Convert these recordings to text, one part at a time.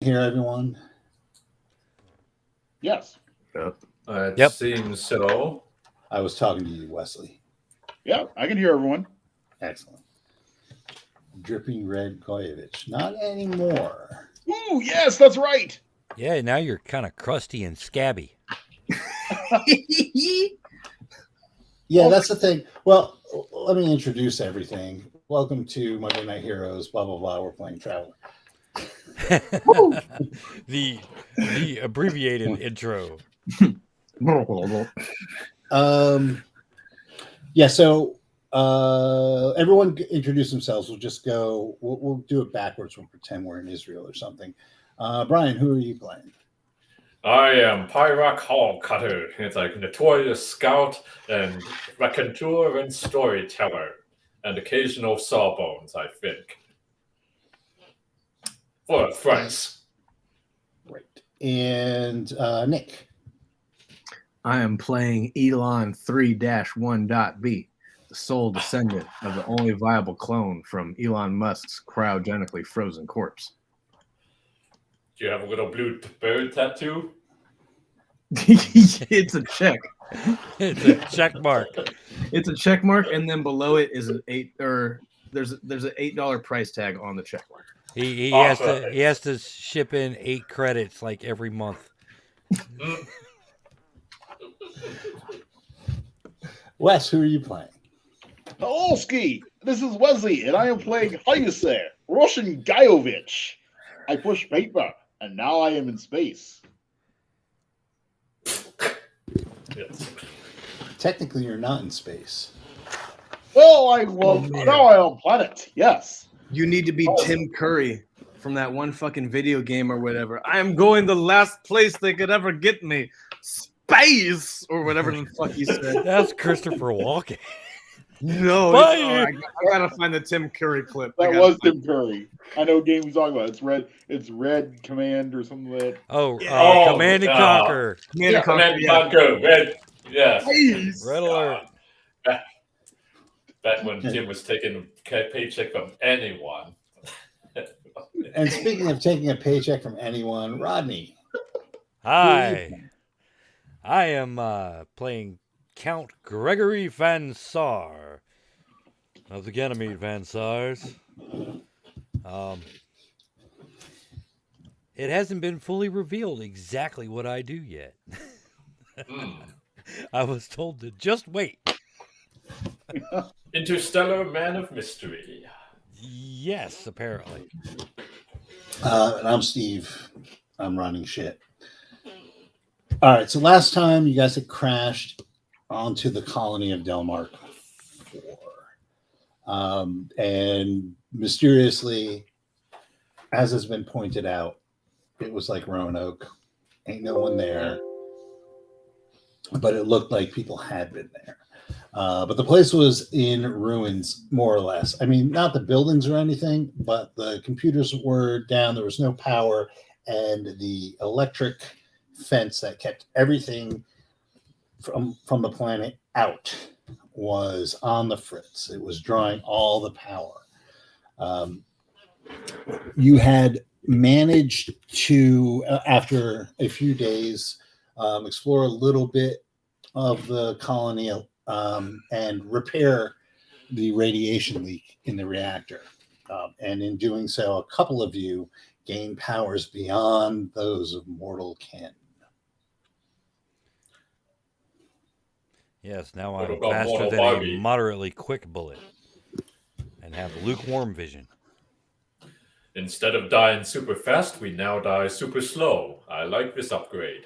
hear everyone? Yes. It seems so. I was talking to you, Wesley. Yeah, I can hear everyone. Excellent. Dripping Red Koyevich. Not anymore. Ooh, yes, that's right. Yeah, now you're kind of crusty and scabby. Yeah, that's the thing. Well, let me introduce everything. Welcome to Monday Night Heroes, blah, blah, blah. We're playing Traveler. the abbreviated intro. Yeah, so everyone introduce themselves. We'll just go, we'll do it backwards. We'll pretend we're in Israel or something. Brian, who are you playing? I am Pyrock Hall Cutter. It's like notorious scout and raconteur and storyteller, and occasional sawbones, I think. For a price. Right. And Nick. I am playing Elon 3-1.B, the sole descendant of the only viable clone from Elon Musk's cryogenically frozen corpse. Do you have a little blue bird tattoo? It's a check. It's a check mark. It's a check mark, and then below it is an there's an $8 price tag on the check mark. He has to ship in 8 credits like every month. Wes, who are you playing? Hello, Ski. This is Wesley, and I am playing Hayuse, Russian Guyovich. I push paper, and now I am in space. Yes. Technically, you're not in space. Well, now I am on planet. Yes. You need to be Tim Curry from that one fucking video game or whatever. I am going the last place they could ever get me. Space! Or whatever the fuck he said. That's Christopher Walken. No, I gotta find the Tim Curry clip. That was Tim Curry. I know what game he's talking about. It's Red Command or something like that. Command and Conquer. Command and Conquer. Red. Yes. Red Alert. Back when Jim was taking a paycheck from anyone. And speaking of taking a paycheck from anyone, Rodney. Hi. I am playing Count Gregory Van Saar of the Ganymede Van Saars. It hasn't been fully revealed exactly what I do yet. I was told to just wait. Interstellar Man of Mystery. Yes, apparently. And I'm Steve. I'm running shit. All right, so last time you guys had crashed onto the colony of Delmark 4. And mysteriously, as has been pointed out, it was like Roanoke. Ain't no one there. But it looked like people had been there. But the place was in ruins, more or less. I mean, not the buildings or anything, but the computers were down. There was no power. And the electric fence that kept everything from the planet out was on the fritz. It was drawing all the power. You had managed to, after a few days, explore a little bit of the colony and repair the radiation leak in the reactor. And in doing so, a couple of you gained powers beyond those of mortal ken. Yes, now I'm faster than a moderately quick bullet and have lukewarm vision. Instead of dying super fast, we now die super slow. I like this upgrade.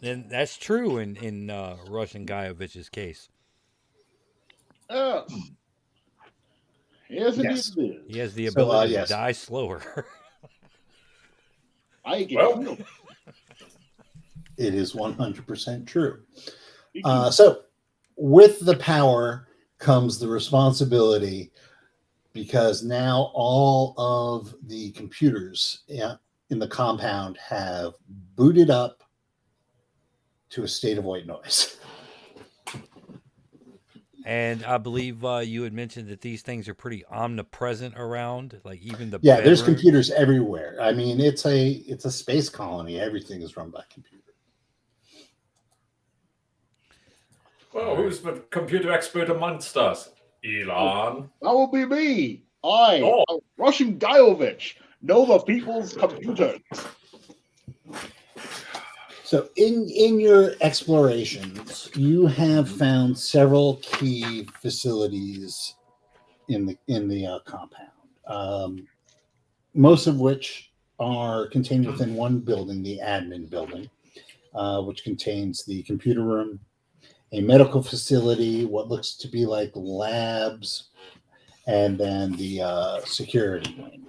And that's true in Russian Guyovich's case. Yes, Yes. it is. He has the ability yes. to die slower. I get killed. It is 100% true. So with the power comes the responsibility, because now all of the computers in the compound have booted up to a state of white noise. And I believe you had mentioned that these things are pretty omnipresent around, like even the Yeah, there's bedroom. computers everywhere. I mean, it's a space colony. Everything is run by computer. Well, who's the computer expert amongst us? Elon. That will be me. I, Oh. Russian Guyovich, know the people's computers. So in your explorations, you have found several key facilities in the compound. Most of which are contained within one building, the admin building, which contains the computer room, a medical facility, what looks to be like labs, and then the security wing.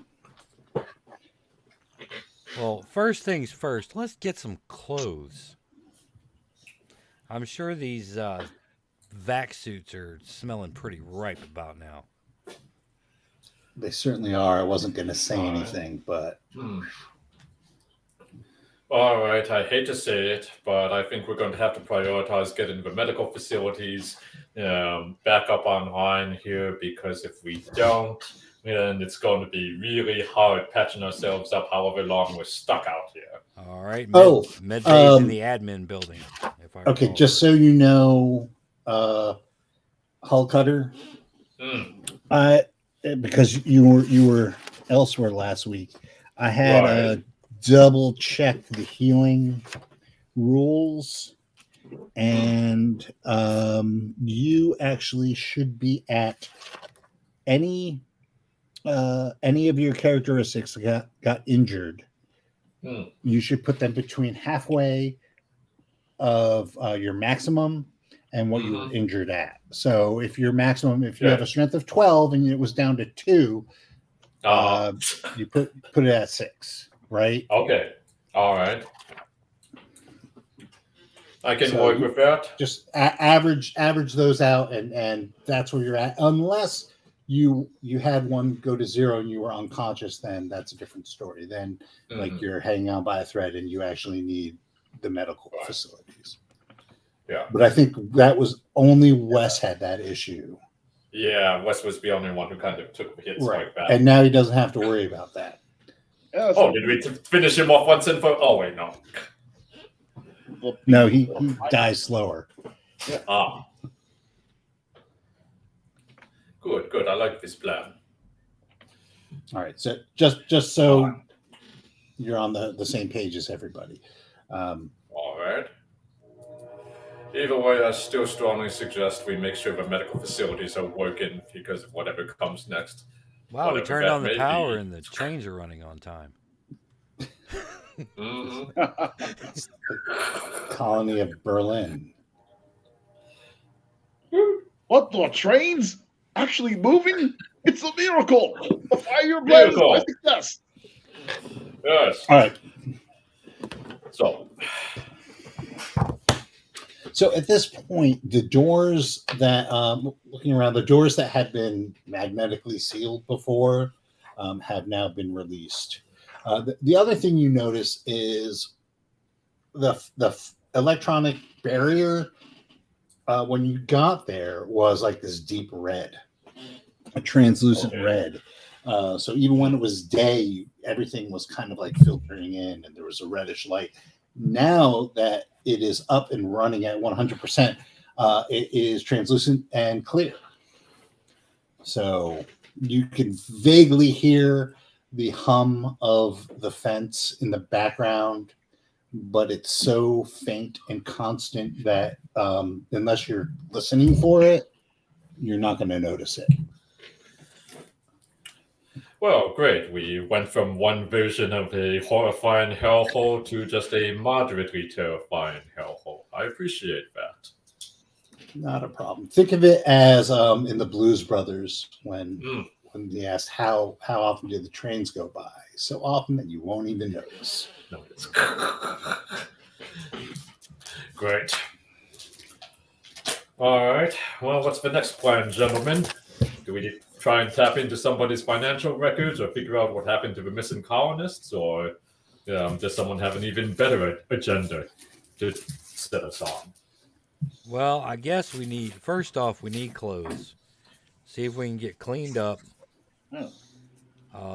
Well, first things first, let's get some clothes. I'm sure these vac suits are smelling pretty ripe about now. They certainly are. I wasn't going to say anything, but All right, I hate to say it, but I think we're going to have to prioritize getting the medical facilities back up online here, because if we don't, then it's going to be really hard patching ourselves up however long we're stuck out here. All right. Med bay's in the admin building. If I okay, just so you know, Hull Cutter, because you were elsewhere last week, I had double checked the healing rules, and you actually should be at any of your characteristics that got injured. You should put them between halfway of your maximum and what you were injured at. So if your maximum, if you have a strength of 12 and it was down to 2, you put it at 6, right? Okay. All right. I can work with that. Just average those out, and that's where you're at. Unless you had one go to 0 and you were unconscious, then that's a different story. Then like you're hanging on by a thread and you actually need the medical facilities. Yeah. But I think that was only Wes had that issue. Yeah, Wes was the only one who kind of took hits like that. And now he doesn't have to worry about that. Did we finish him off once and for? Oh, wait, no. No, he dies slower. Good. I like this plan. All right. So just so you're on the same page as everybody. All right. Either way, I still strongly suggest we make sure the medical facilities are working, because of whatever comes next. Wow, we turned on the power and the trains are running on time. Colony of Berlin. What, the trains actually moving? It's a miracle. The 5-year plan is my success. Yes. All right. So at this point, the doors that, looking around, the doors that had been magnetically sealed before have now been released. The other thing you notice is the electronic barrier, when you got there, was like this deep red, a translucent red. So even when it was day, everything was kind of like filtering in and there was a reddish light. Now that it is up and running at 100%, it is translucent and clear. So you can vaguely hear the hum of the fence in the background, but it's so faint and constant that unless you're listening for it, you're not going to notice it. Well, great. We went from one version of a horrifying hellhole to just a moderately terrifying hellhole. I appreciate that. Not a problem. Think of it as in the Blues Brothers when they asked how often do the trains go by? So often that you won't even notice. Great. All right. Well, what's the next plan, gentlemen? Do we try and tap into somebody's financial records or figure out what happened to the missing colonists? Or does someone have an even better agenda to set us on? Well, I guess we need first off we need clothes. See if we can get cleaned up. Yeah.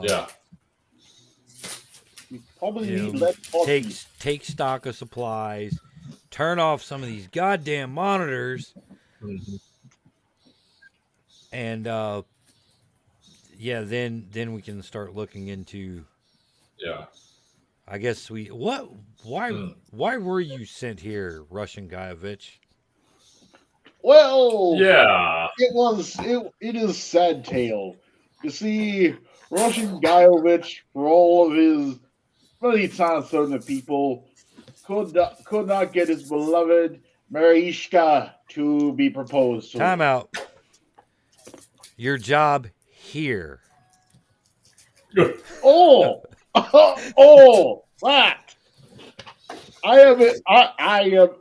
Yeah. We probably You need know, less take coffee. take stock of supplies. Turn off some of these goddamn monitors, Mhm. and yeah, then we can start looking into. Yeah. I guess we what why Mm. why were you sent here, Russian Guyovich? Well, Yeah. it is sad tale. You see, Russian Guyovich, for all of his many times thrown the people, could not get his beloved Marishka to be proposed to. Time out. Your job here. Oh, oh, that. I am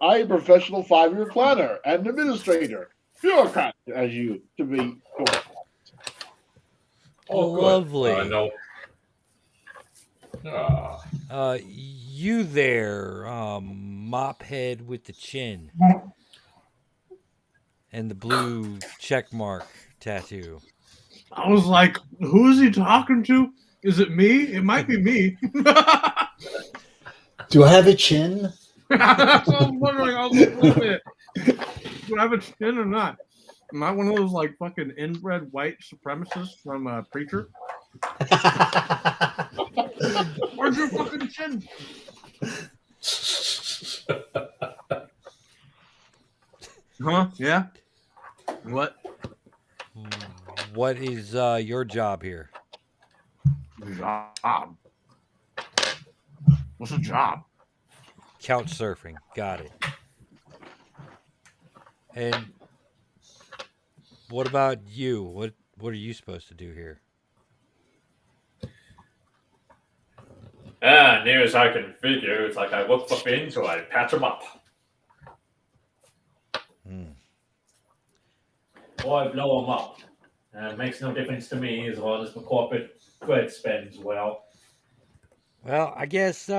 a professional 5-year planner and administrator, bureaucrat, as you to be short. Oh, good. Lovely. No. Ah. You there, mop head with the chin and the blue check mark tattoo. I was like, who is he talking to? Is it me? It might be me. Do I have a chin? That's what I'm wondering. I was like, wait a minute. Do I have a chin or not? Am I one of those like fucking inbred white supremacists from Preacher? Where's your fucking chin? Huh? Yeah. What? What is your job here? Job. What's a job? Couch surfing. Got it. And what about you? What are you supposed to do here? Near as I can figure, it's like I look for things or I patch them up. Hmm. Or I blow them up. It makes no difference to me as long as the corporate cred spends well. Well, I guess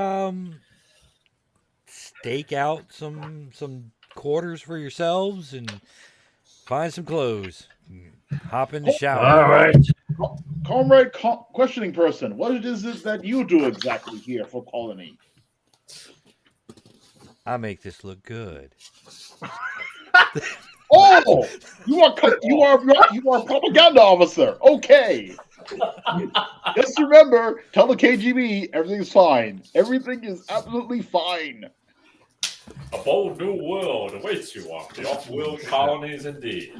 stake out some quarters for yourselves and find some clothes. Hop in the shower. right. Comrade questioning person, what is it that you do exactly here for Colony? I make this look good. Oh, you are a propaganda officer. Okay. Just remember, tell the KGB everything's fine. Everything is absolutely fine. A bold new world awaits you on the off-world colonies indeed.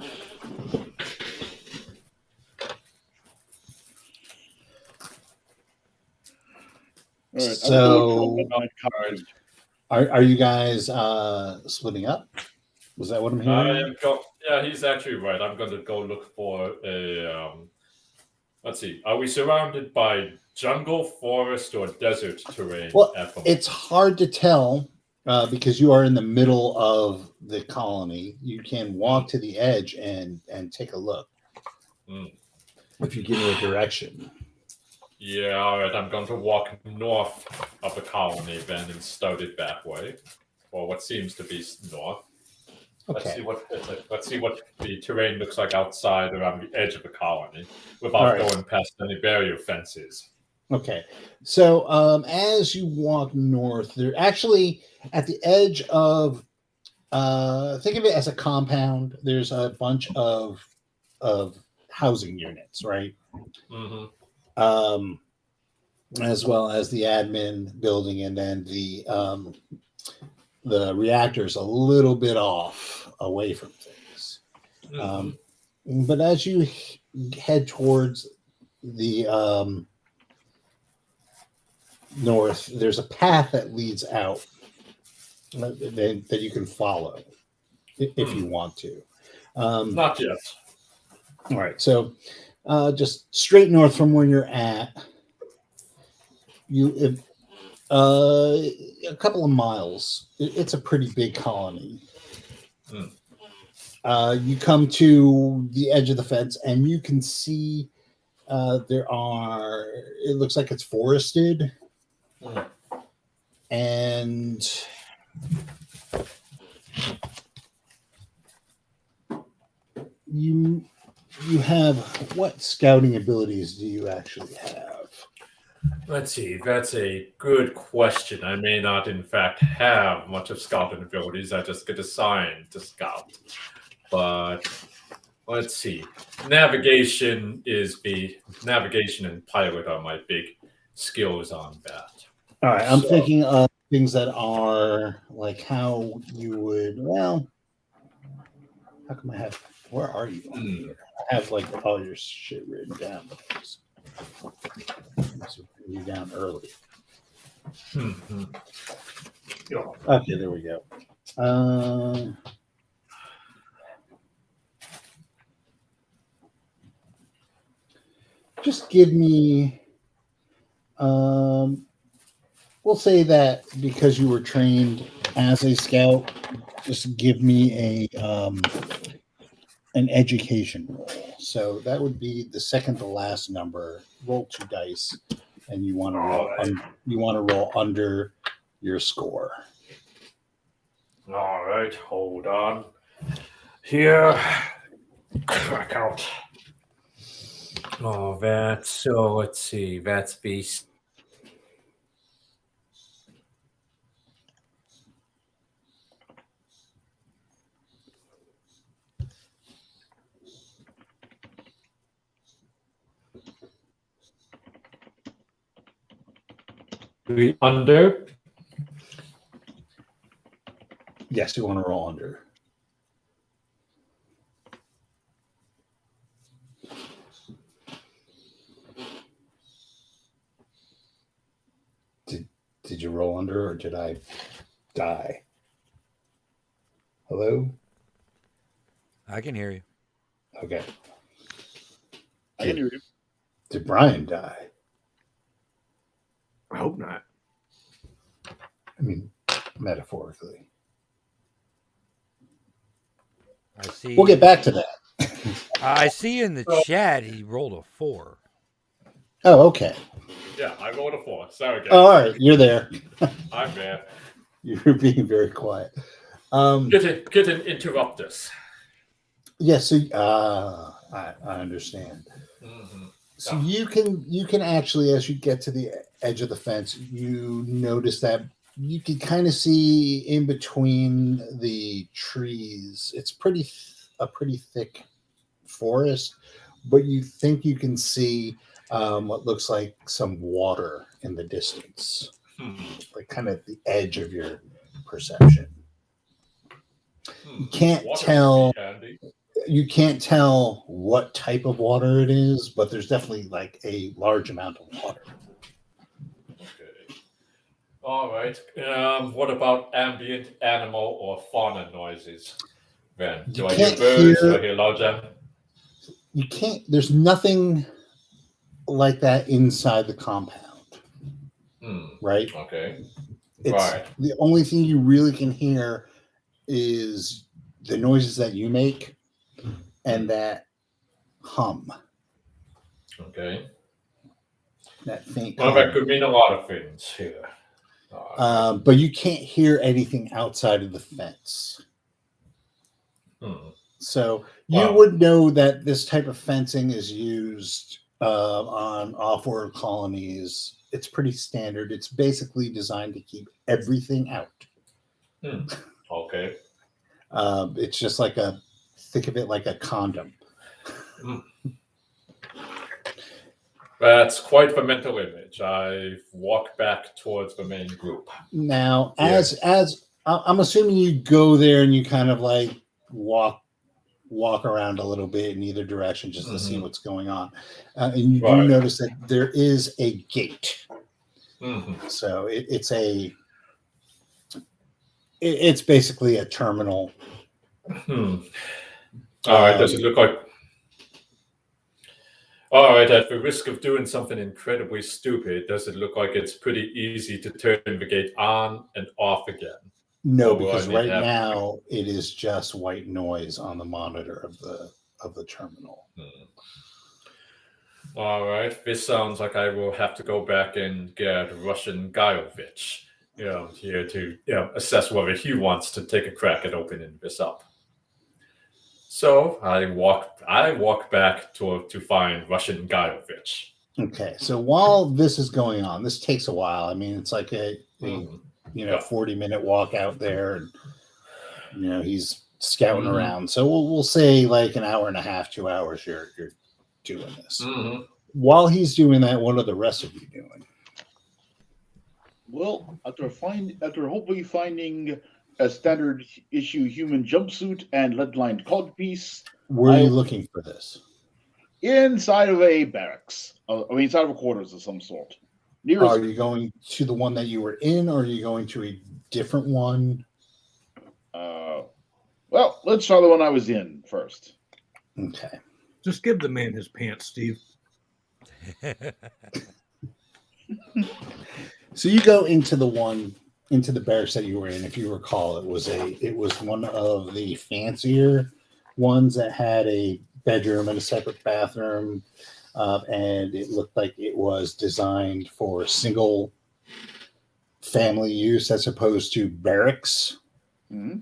All right, So- copy. Are you guys splitting up? Was that what I'm hearing? Yeah, he's actually right. I'm going to go look for a. Let's see. Are we surrounded by jungle, forest, or desert terrain? Well, at the moment? it's hard to tell because you are in the middle of the colony. You can walk to the edge and take a look if you give me a direction. Yeah, all right. I'm going to walk north of the colony then and start it that way, or what seems to be north. Let's Okay. see what the terrain looks like outside around the edge of the colony without going past any barrier fences. Okay. So as you walk north, they're actually at the edge of think of it as a compound. There's a bunch of housing units, right? Mm-hmm. As well as the admin building, and then the reactor's a little bit off away from things. But as you head towards the north, there's a path that leads out that you can follow if you want to. Not yet. All right, so just straight north from where you're at, a couple of miles. It's a pretty big colony. You come to the edge of the fence, and you can see it looks like it's forested, and you have what scouting abilities do you actually have? Let's see. That's a good question. I may not, in fact, have much of scouting abilities. I just get assigned to scout. But let's see. Navigation and pilot are my big skills on that. All right, I'm So- thinking of things that are like how you would. Well, how come I have? Where are you on here? I have like all your shit written down. You down early. Mhm. Yeah. Okay, there we go. Just give me. We'll say that because you were trained as a scout, just give me an education roll. So that would be the second to last number. Roll 2 dice, and you want to roll. You want to roll under your score. All right, hold on. Here, crack out. Oh, that's so. Let's see. That's beast. Under. Yes, you want to roll under. Did you roll under, or did I die? Hello? I can hear you. Okay. I can hear you. Did Brian die? I hope not. I mean, metaphorically. I see. We'll get back to that. I see in the chat he rolled a 4. Oh, okay. Yeah, I rolled a 4. Sorry, guys. All right, you're there. I'm there. You're being very quiet. Get an interruptus. Yes, yeah, so, I understand. Mm-hmm. So you can actually, as you get to the edge of the fence, you notice that you can kind of see in between the trees. It's a pretty thick forest, but you think you can see what looks like some water in the distance, like kind of the edge of your perception. You can't Water tell. would be handy. You can't tell what type of water it is, but there's definitely like a large amount of water. Okay. All right. What about ambient animal or fauna noises? Then do I hear can't birds? hear- Do I hear loudjam? You can't. There's nothing like that inside the compound, right? Okay. It's Right. the only thing you really can hear is the noises that you make and that hum, Okay. that faint Well, hum. that could mean a lot of things here. But you can't hear anything outside of the fence. So you would know that this type of fencing is used on off-world colonies. It's pretty standard. It's basically designed to keep everything out. Okay. It's just like think of it like a condom. That's quite the mental image. I walk back towards the main group. Now, as I'm assuming you go there and you kind of like walk around a little bit in either direction just to see what's going on, and you do notice that there is a gate. So it's basically a terminal. All right. Does it look like? All right. At the risk of doing something incredibly stupid, does it look like it's pretty easy to turn the gate on and off again? No, because right now it is just white noise on the monitor of the terminal. All right. This sounds like I will have to go back and get Russian Gaiovich, here to assess whether he wants to take a crack at opening this up. So I walk back to find Russian Guyovich. Okay, so while this is going on, this takes a while. I mean, it's like a Mhm. 40-minute walk out there, and he's scouting Mhm. around. So we'll say like an hour and a half, 2 hours. You're doing this. Mhm. While he's doing that, what are the rest of you doing? Well, after hopefully finding a standard issue human jumpsuit and lead-lined codpiece, Where are I you looking for this? inside of a barracks. Inside of a quarters of some sort. Nearest. Are you going to the one that you were in, or are you going to a different one? Well, let's try the one I was in first. Okay. Just give the man his pants, Steve. So you go into the barracks that you were in. If you recall, it was one of the fancier ones that had a bedroom and a separate bathroom, and it looked like it was designed for single family use as opposed to barracks. Mm-hmm.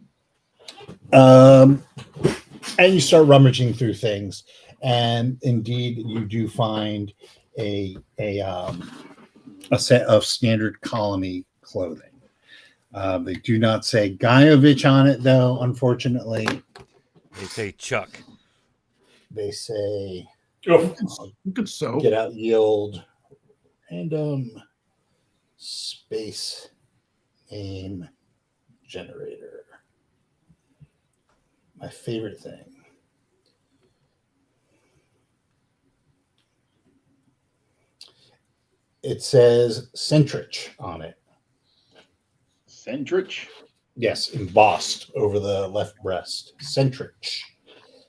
And you start rummaging through things, and indeed you do find a set of standard colony clothing. They do not say Guyovich on it, though. Unfortunately, They say Chuck. they say Oof. You could sew. get out yield random space name generator. My favorite thing. It says Centrich on it. Centrich? Yes, embossed over the left breast. Centrich.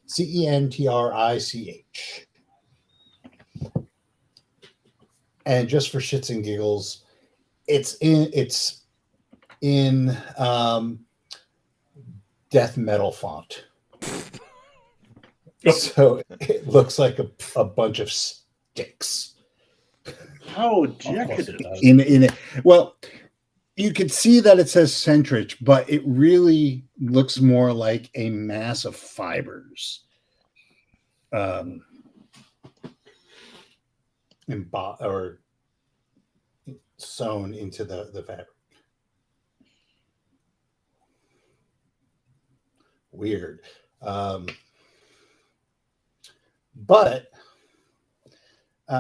Centrich. And just for shits and giggles, it's in death metal font. So it looks like a bunch of sticks. How decadent. In it. Well, you could see that it says Centrich, but it really looks more like a mass of fibers. Or sewn into the fabric. Weird. But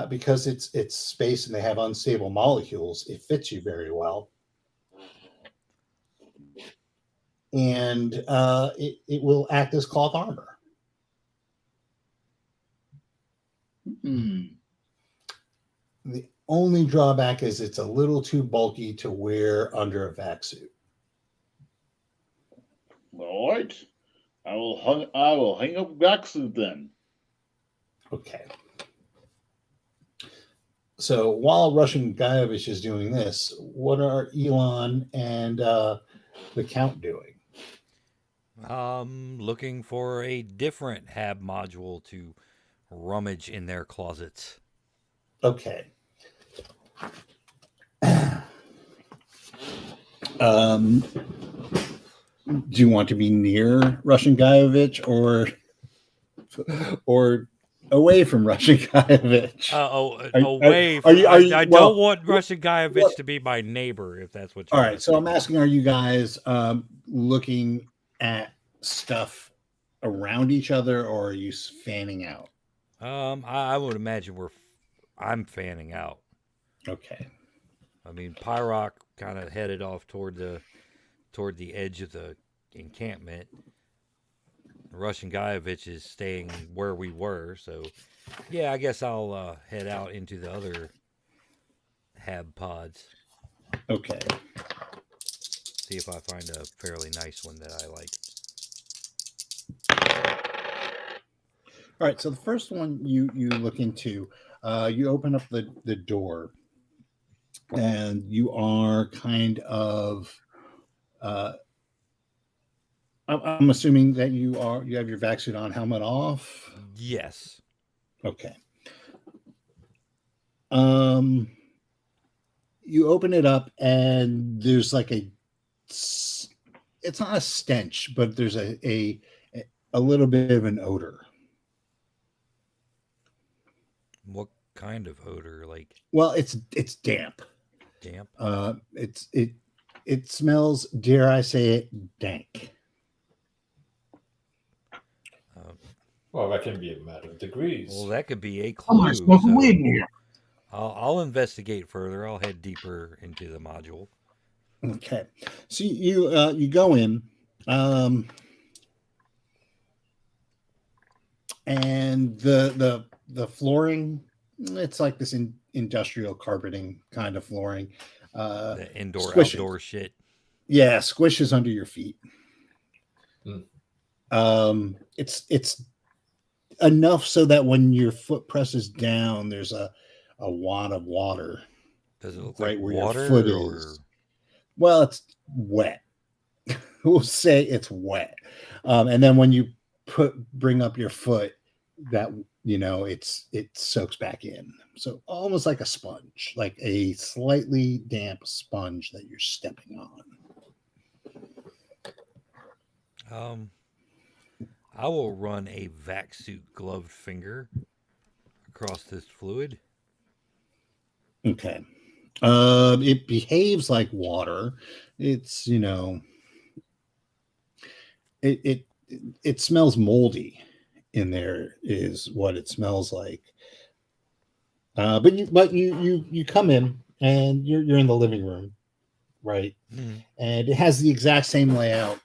because it's space and they have unstable molecules, it fits you very well. And it will act as cloth armor. Hmm. The only drawback is it's a little too bulky to wear under a vac suit. All right. I will hang up back suit then. Okay. So while Russian Guyovich is doing this, what are Elon and the Count doing? Looking for a different HAB module to rummage in their closets. Okay. Do you want to be near Russian Guyovich or away from Russian Guyovich? Away. I don't want Russian Guyovich to be my neighbor, if that's what you're All right. So I'm asking, are you guys looking at stuff around each other, or are you fanning out? I would imagine I'm fanning out. Okay. I mean, Pyrock kind of headed off toward the edge of the encampment. Russian Guyovich is staying where we were, so yeah, I guess I'll head out into the other HAB pods. Okay. See if I find a fairly nice one that I like. All right. So the first one you look into, you open up the door, and you are kind of. I'm assuming that you have your vac suit on, helmet off. Yes. Okay. You open it up, and there's like it's not a stench, but there's a a little bit of an odor. What kind of odor? Like Well, it's damp. damp? It smells, dare I say it, dank. Uh, Well, that can be a matter of degrees. well, that could be a I'm clue. gonna smoke So weed in here. I'll investigate further. I'll head deeper into the module. Okay, so you go in, and the flooring, it's like this industrial carpeting kind of flooring. The indoor Squishes. outdoor shit. Yeah, squishes under your feet. It's enough so that when your foot presses down, there's a wad of water Does it look right like where water your foot or is. Well, it's wet. We'll say it's wet. And then when you bring up your foot, that it soaks back in. So almost like a sponge, like a slightly damp sponge that you're stepping on. I will run a vac suit gloved finger across this fluid. Okay. It behaves like water. It's it smells moldy in there is what it smells like. But you come in and you're in the living room, right? Mhm. And it has the exact same layout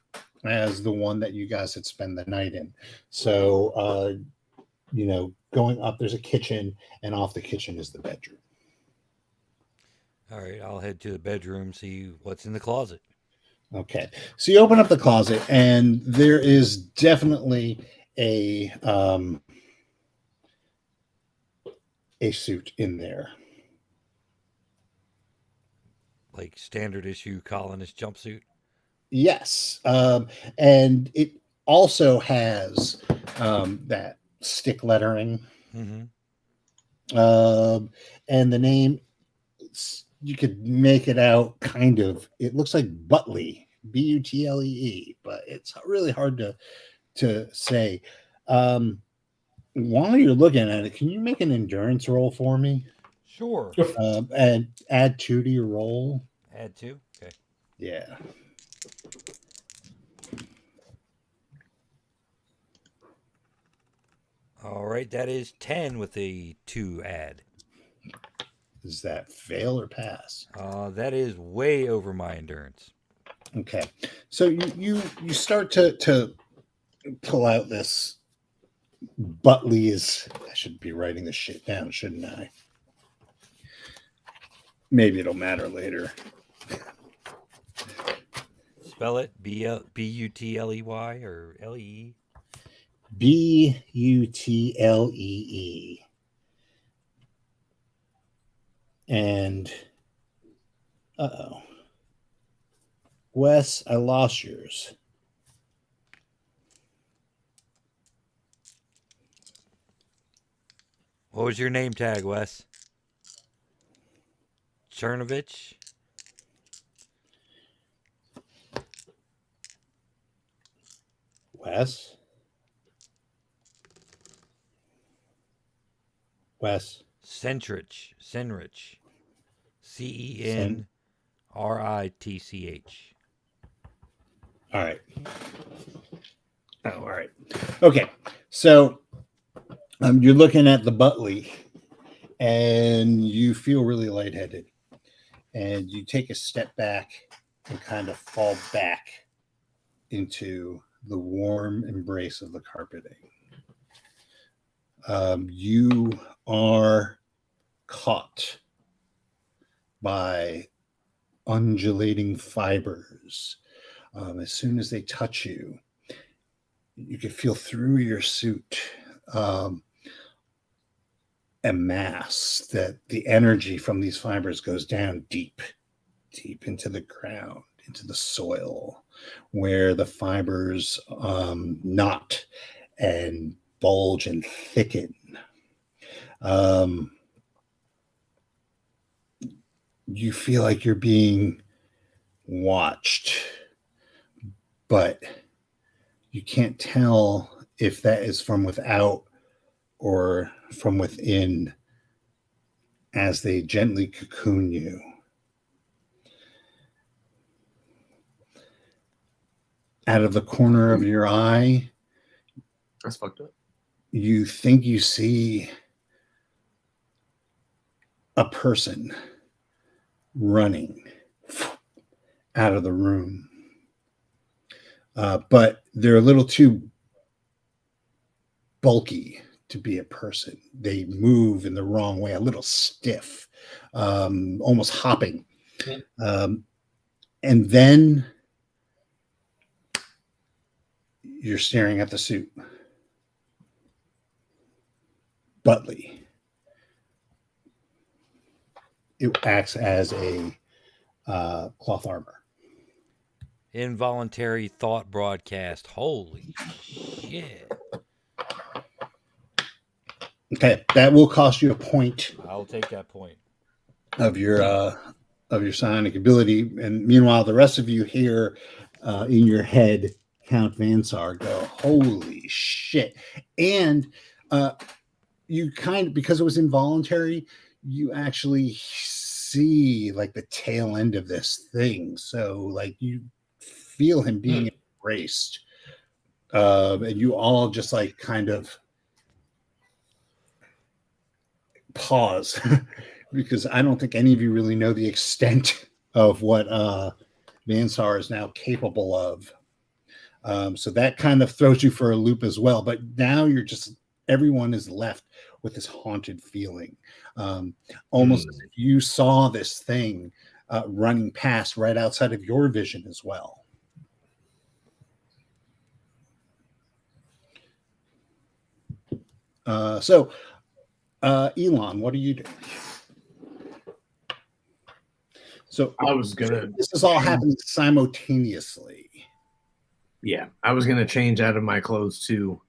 as the one that you guys had spent the night in. So going up, there's a kitchen, and off the kitchen is the bedroom. All right, I'll head to the bedroom, see what's in the closet. Okay, so you open up the closet, and there is definitely a suit in there. Like standard issue colonist jumpsuit. Yes, and it also has that stick lettering, Mm-hmm. and the name. You could make it out kind of. It looks like Butlee, Butlee, but it's really hard to say. While you're looking at it, can you make an endurance roll for me? Sure. And add 2 to your roll. Add two. Okay. Yeah. All right, that is 10 with a 2 add. Is that fail or pass? That is way over my endurance. Okay. So you start to pull out this Butley's. I should be writing this shit down, shouldn't I? Maybe it'll matter later. Spell it Butley or Lee. Butlee. And uh-oh. Wes, I lost yours. What was your name tag, Wes? Chernovich? Wes? Wes? Centrich. CENRITCH. All right. Oh, all right. Okay. So you're looking at the Butley and you feel really lightheaded. And you take a step back and kind of fall back into the warm embrace of the carpeting. You are caught by undulating fibers. As soon as they touch you, you can feel through your suit a mass that the energy from these fibers goes down deep into the ground, into the soil, where the fibers knot and bulge and thicken. You feel like you're being watched, but you can't tell if that is from without or from within as they gently cocoon you. Out of the corner of your eye, That's fucked up. you think you see a person running out of the room. But they're a little too bulky to be a person. They move in the wrong way, a little stiff, almost hopping. And then you're staring at the suit. Butley. It acts as a cloth armor. Involuntary thought broadcast. Holy shit. Okay, that will cost you a point I'll take that point. of your psionic ability, and meanwhile, the rest of you hear in your head Count Vansar go, "Holy shit!" And you kind of, because it was involuntary, you actually see like the tail end of this thing. So like you feel him being embraced, and you all just like kind of pause because I don't think any of you really know the extent of what Vansar is now capable of. So that kind of throws you for a loop as well. But now you're just, everyone is left with this haunted feeling. Almost as if you saw this thing running past right outside of your vision as well. So Elon, what are you doing? So I was gonna. this is all happening simultaneously. Yeah, I was gonna change out of my clothes too,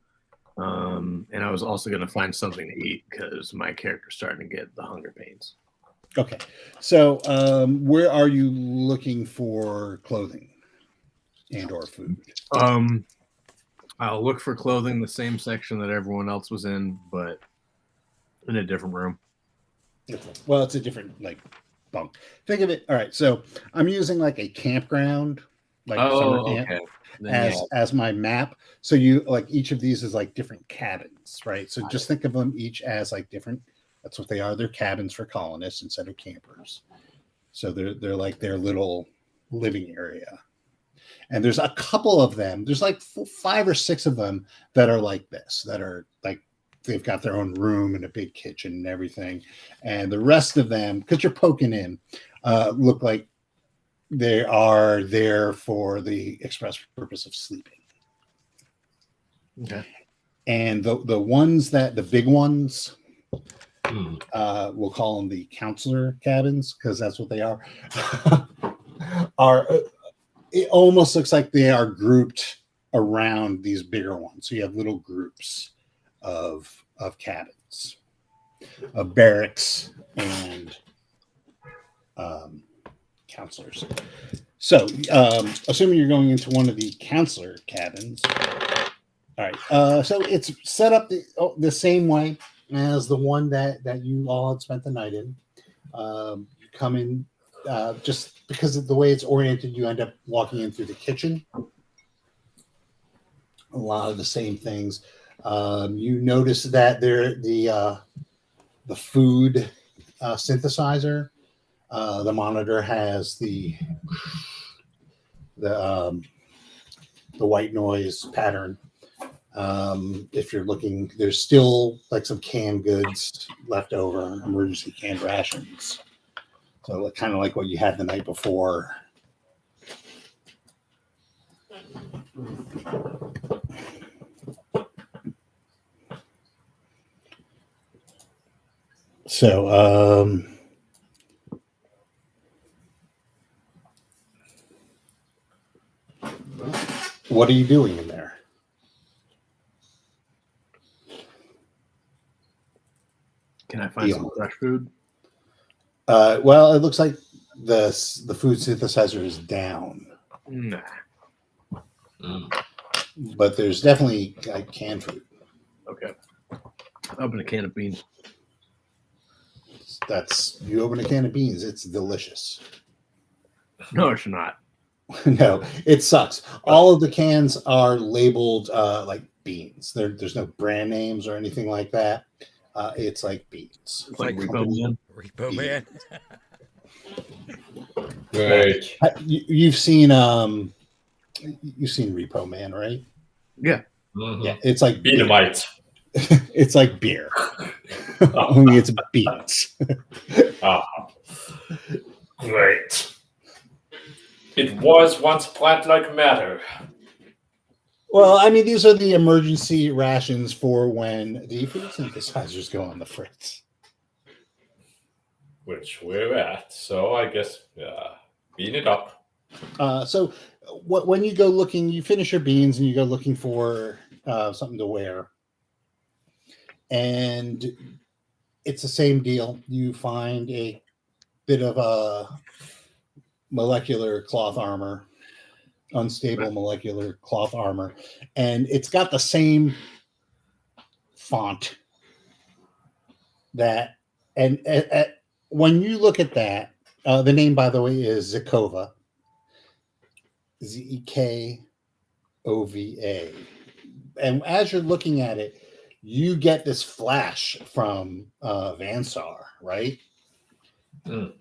and I was also gonna find something to eat because my character's starting to get the hunger pains. Okay, so where are you looking for clothing and or food? I'll look for clothing the same section that everyone else was in, but in a different room. Well, it's a different like bunk. Think of it. All right, so I'm using like a campground, like summer camp, okay. Then, as my map. So you like each of these is like different cabins, right? So just think of them each as like different. That's what they are. They're cabins for colonists instead of campers. So they're like their little living area. And there's a couple of them. There's like 5 or 6 of them that are like this. That are like they've got their own room and a big kitchen and everything. And the rest of them, because you're poking in, look like they are there for the express purpose of sleeping. Okay. And the ones that the big ones, we'll call them the counselor cabins because that's what they are. It almost looks like they are grouped around these bigger ones. So you have little groups of cabins, of barracks and counselors. So assuming you're going into one of the counselor cabins. All right. So it's set up the same way as the one that you all had spent the night in. You come in just because of the way it's oriented, you end up walking in through the kitchen. A lot of the same things. You notice that the food synthesizer, the monitor has the white noise pattern. If you're looking, there's still like some canned goods left over, emergency canned rations. So kind of like what you had the night before. So what are you doing in there? Can I find some fresh food? Well, it looks like the food synthesizer is down. Nah. but there's definitely like canned food. Okay. Open a can of beans. That's you open a can of beans, it's delicious. No, it's not. No, it sucks. All of the cans are labeled like beans. There's no brand names or anything like that. It's like beans. It's like Repo Company Man. Repo beans. Man. Right. You've seen Repo Man, right? Yeah. Mhm. Yeah, it's like beer. Beat-em-ite. It's like beer, only it's beans. Great. It was once plant-like matter. Well, I mean, these are the emergency rations for when the food synthesizers go on the fritz. Which we're at. So I guess, beat it up. So, when you go looking, you finish your beans and you go looking for something to wear, and it's the same deal. You find a bit of a molecular cloth armor, unstable molecular cloth armor, and it's got the same font that, and when you look at that, the name, by the way, is Zekova. Zekova. And as you're looking at it, you get this flash from Vansar, right? Mm.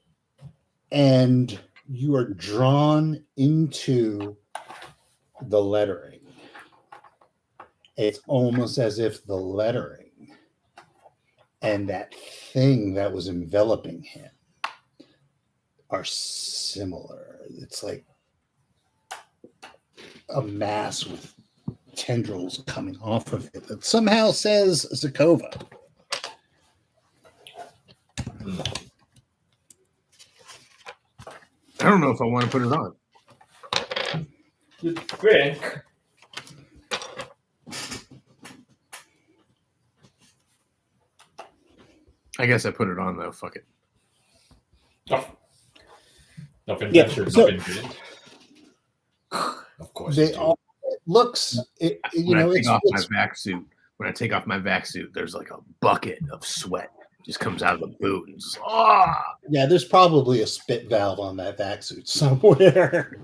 And you are drawn into the lettering. It's almost as if the lettering and that thing that was enveloping him are similar. It's like a mass with tendrils coming off of it that somehow says Zekova. I don't know if I want to put it on. You think? I guess I put it on though. Fuck it. Oh. Nothing Yeah, ventured, so- nothing gained. Of course. They you do. all it looks it, you When know I take it's, off my it's vac suit, there's like a bucket of sweat just comes out of the boot and just yeah, there's probably a spit valve on that vac suit somewhere.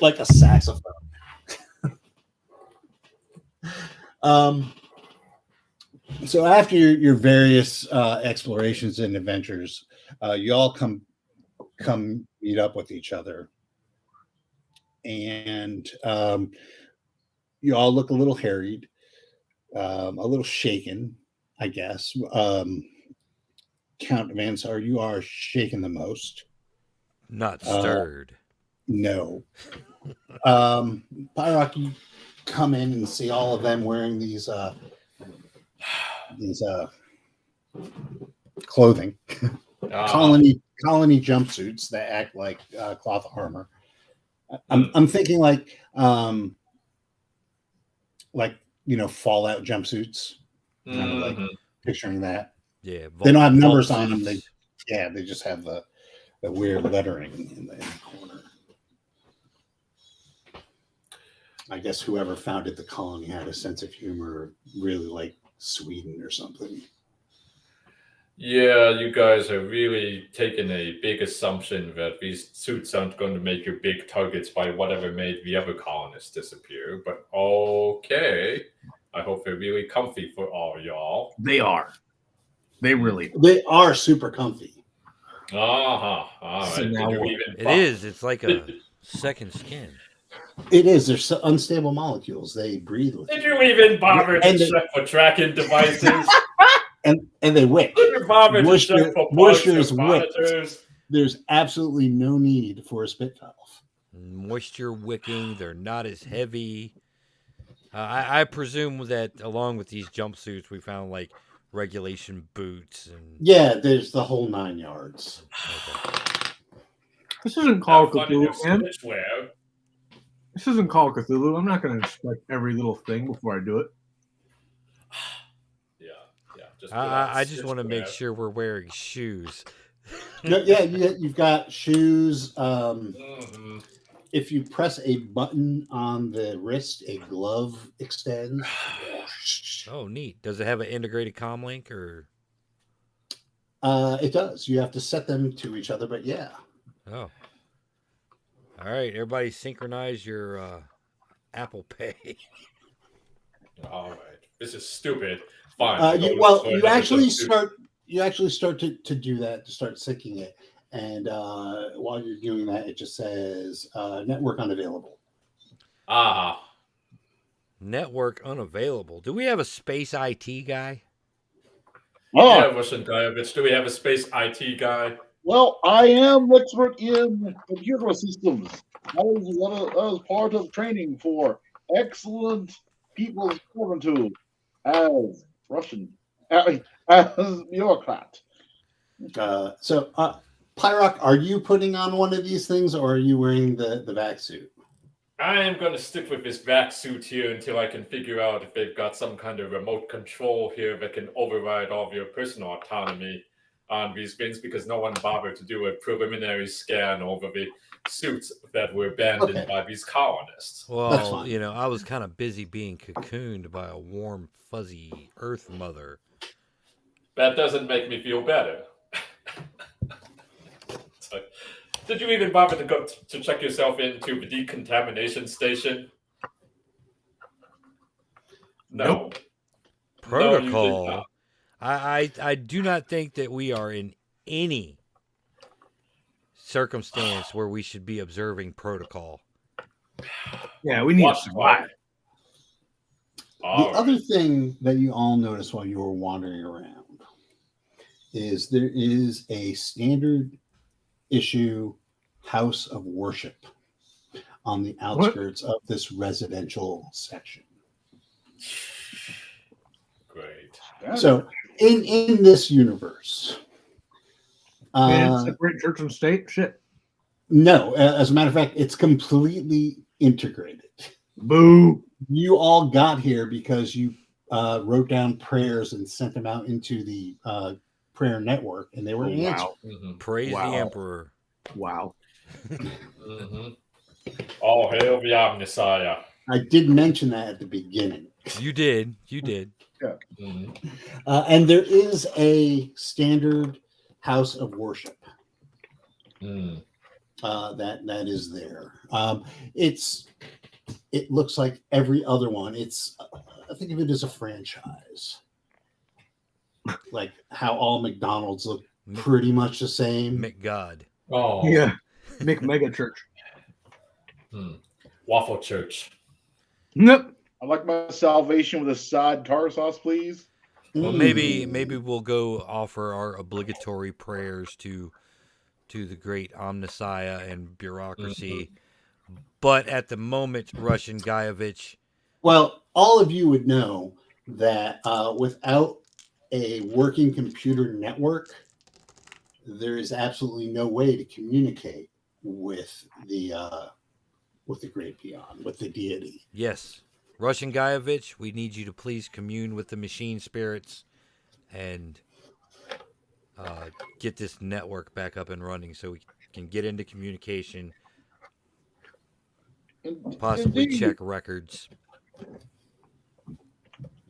Like a saxophone. So after your various explorations and adventures, you all come meet up with each other, and you all look a little harried, a little shaken, I guess. Count Vansar, you are shaken the most. Not stirred. No. Pyrock, you come in and see all of them wearing these clothing, colony jumpsuits that act like cloth armor. I'm thinking like Fallout jumpsuits, kind of like picturing that. Yeah. They don't have numbers vault on them. suits. They just have the weird lettering in the corner. I guess whoever founded the colony had a sense of humor, really like Sweden or something. Yeah, you guys are really taking a big assumption that these suits aren't going to make you big targets by whatever made the other colonists disappear. But okay, I hope they're really comfy for all y'all. They are. They really. They are super comfy. All So right. now Did you what? even It is. It's like a second skin. It is. They're so unstable molecules. They breathe with Did you. you even bother And to they- check for tracking devices? And they wick. Did you bother to check for bugs Moisture is and wicked. monitors? There's absolutely no need for a spit valve. Moisture wicking. They're not as heavy. I presume that along with these jumpsuits, we found like regulation boots and. Yeah, there's the whole 9 yards. Okay. This isn't Call of Have fun in your Cthulhu, man. switchwear. This isn't Call of Cthulhu. I'm not going to inspect every little thing before I do it. Yeah. Just put on I just want to make switchwear. sure we're wearing shoes. Yeah, you've got shoes. Mhm. if you press a button on the wrist, a glove extends. Oh, neat. Does it have an integrated comm link or? It does. You have to set them to each other, but yeah. Oh, all right. Everybody, synchronize your Apple Pay. All right. This is stupid. Fine. You actually start to do that, to start syncing it, and while you're doing that, it just says network unavailable. Ah. Network unavailable. Do we have a space IT guy? Oh, Yeah, Russian Guyovich. Do we have a space IT guy? well, I am expert in computer systems. That was part of training for excellent people's servanthood as Russian, as bureaucrat. Pyrock, are you putting on one of these things, or are you wearing the vac suit? I am going to stick with this vac suit here until I can figure out if they've got some kind of remote control here that can override all of your personal autonomy on these things, because no one bothered to do a preliminary scan over the suits that were abandoned Okay. by these colonists. That's Well, fine. you know, I was kind of busy being cocooned by a warm, fuzzy Earth mother. That doesn't make me feel better. So, did you even bother to go to check yourself into the decontamination station? No. Nope. No, you did Protocol. not. I do not think that we are in any circumstance where we should be observing protocol. Yeah, we need Watch to survive. The All other right. thing that you all noticed while you were wandering around is there is a standard issue house of worship on the outskirts of this residential section. Great. So in this universe, Separate church and state. Shit. no, as a matter of fact, it's completely integrated. Boo. You all got here because you wrote down prayers and sent them out into the prayer network, and they were answered. Wow. Mm-hmm. Praise Wow. the Emperor. Wow. Mm-hmm. All hail the Omnissiah. I did mention that at the beginning. You did. You did. Mm-hmm. And there is a standard house of worship Mm. that is there. It looks like every other one. It's I think of it as a franchise, like how all McDonald's look pretty much the same. McGod. Oh. Yeah. Mega church. Waffle Church. Nope. I'd like my salvation with a side tartar sauce, please. Well, maybe we'll go offer our obligatory prayers to the great Omnissiah and bureaucracy. But at the moment, Russian Guyovich. Well, all of you would know that without a working computer network, there is absolutely no way to communicate with the great beyond, with the deity. Yes. Russian Guyovich, we need you to please commune with the machine spirits and get this network back up and running so we can get into communication, possibly Indeed. check records.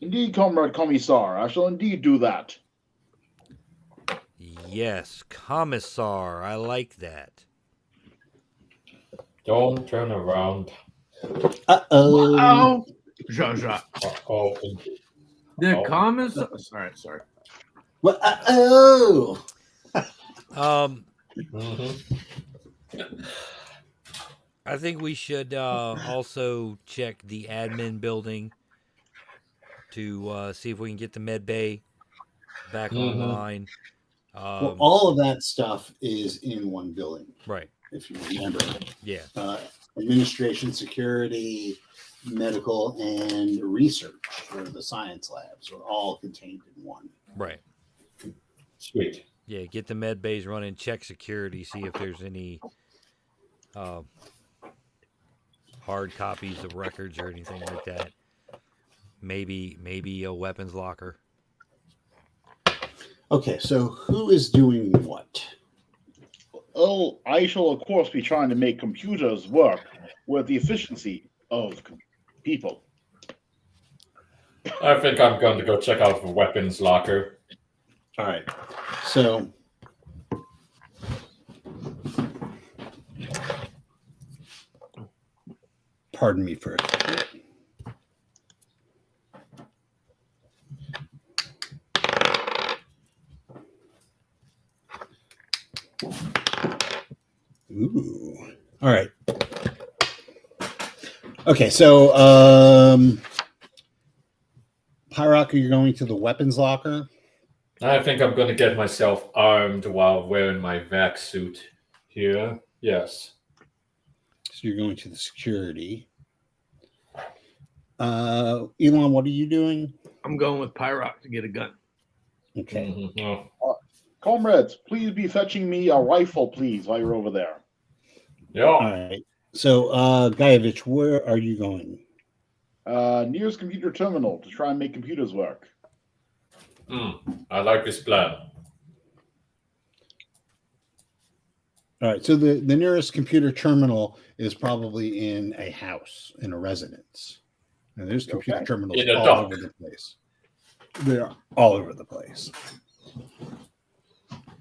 Indeed, Comrade Commissar, I shall indeed do that. Yes, Commissar, I like that. Don't turn around. Uh-oh. Wow. Zsa. Oh. The Oh. comments. Sorry. Well, uh-oh. Mm-hmm. I think we should also check the admin building to see if we can get the med bay back online. Well, all of that stuff is in one building, Right. if you remember. Yeah. Administration, security, medical, and research, or the science labs, are all contained in one. Right. Sweet. Yeah, get the med bays running, check security, see if there's any hard copies of records or anything like that. Maybe a weapons locker. Okay, so who is doing what? Oh, I shall of course be trying to make computers work with the efficiency of people. I think I'm going to go check out the weapons locker. All right. So pardon me for a second. Ooh. All right. Okay, so Pyrock, you're going to the weapons locker. I think I'm going to get myself armed while wearing my vac suit here. Yes. So you're going to the security. Elon, what are you doing? I'm going with Pyrock to get a gun. Okay. Oh, Comrades, please be fetching me a rifle, please, while you're over there. yeah. All right. So, Guyevich, where are you going? Nearest computer terminal to try and make computers work. I like this plan. All right. So the nearest computer terminal is probably in a house, in a residence. And there's computer Okay. terminals In a all dock. over the place. They're all over the place.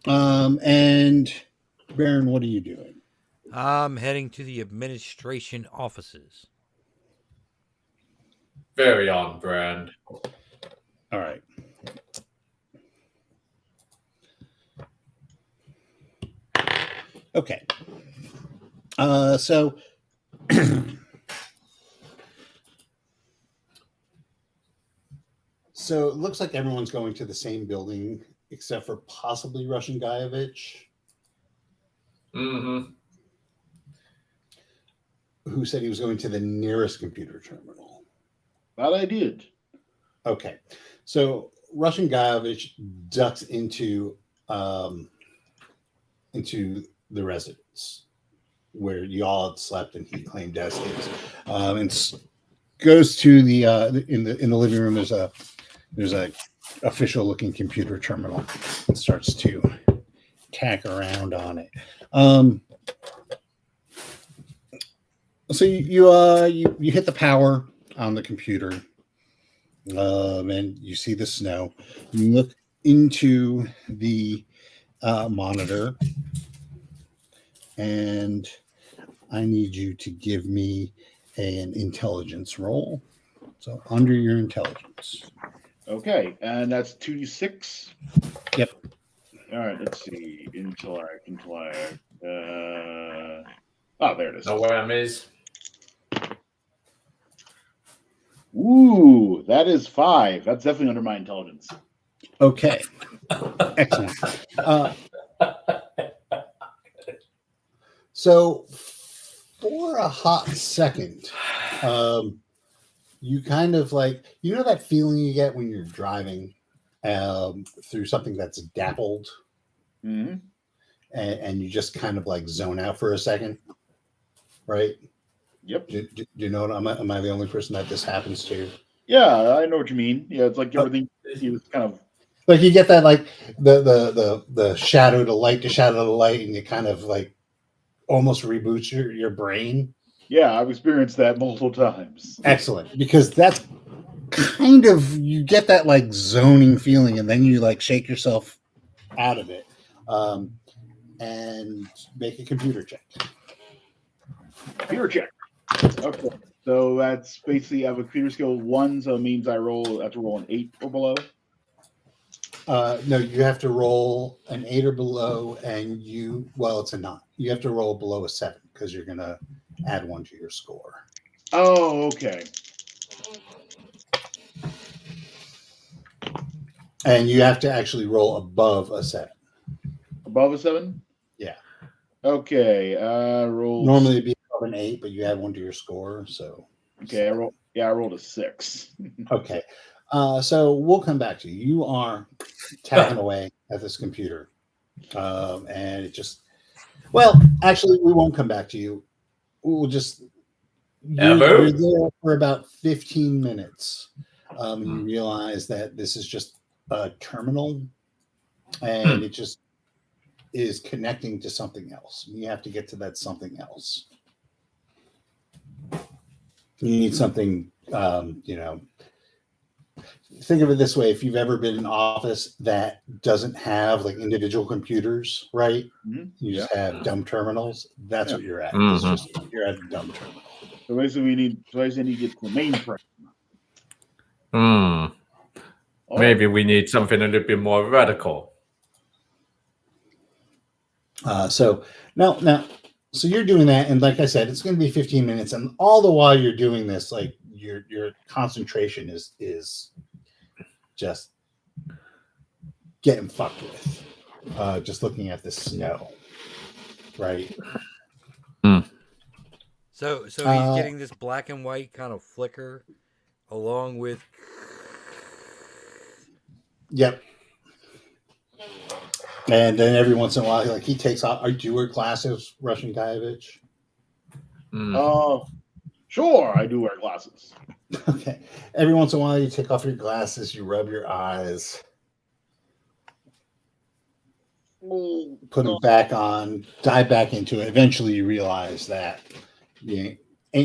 And Baron, what are you doing? I'm heading to the administration offices. Very on brand. All right. Okay. So so it looks like everyone's going to the same building except for possibly Russian Guyevich, Mm-hmm. who said he was going to the nearest computer terminal. That I did. Okay. So Russian Guyevich ducks into the residence where y'all had slept and he claimed as his, and goes to the in the living room. There's a official looking computer terminal and starts to tack around on it. So you hit the power on the computer, and you see the snow. You look into the monitor, and I need you to give me an intelligence roll. So under your intelligence. Okay, and that's 2d6. Yep. All right, let's see. Intellect. There it is. No whammies. Ooh, that is 5. That's definitely under my intelligence. Okay. Excellent. So for a hot second, you kind of like, you know that feeling you get when you're driving through something that's dappled, Mm-hmm. and you just kind of like zone out for a second, right? Yep. Do you know what? Am I the only person that this happens to? Yeah, I know what you mean. Yeah, it's like everything is kind of Like you get that like the shadow to light to shadow to light, and you kind of like almost reboots your brain. yeah, I've experienced that multiple times. Excellent, because that's kind of, you get that like zoning feeling, and then you like shake yourself out of it, and make a computer check. Computer check. Okay. So that's basically I have a computer skill 1, so it means I have to roll an 8 or below. No, you have to roll an 8 or below, and it's a 9. You have to roll below a 7 because you're gonna add 1 to your score. Oh, okay. And you have to actually roll above a 7. Above a 7? Yeah. Okay. Roll. Normally it'd be above an 8, but you add 1 to your score, so. Okay, I rolled a 6. Okay. So we'll come back to you. You are tapping away at this computer. And it just, well, actually, we won't come back to you. We'll just, you're there for about 15 minutes. You realize that this is just a terminal, and it just is connecting to something else. You have to get to that something else. You need something, think of it this way. If you've ever been in an office that doesn't have like individual computers, right? You just have dumb terminals. That's what you're at. It's just you're at a dumb terminal. So basically, we need to get to the mainframe. Maybe we need something a little bit more radical. So now, so you're doing that, and like I said, it's going to be 15 minutes, and all the while you're doing this, like your concentration is just getting fucked with. Just looking at the snow, right? So he's getting this black and white kind of flicker, along with. Yep. And then every once in a while, he takes off. Do you wear glasses, Russian Guyevich? Sure, I do wear glasses. Okay. Every once in a while, you take off your glasses, you rub your eyes, put them back on, dive back into it. Eventually, you realize that ain't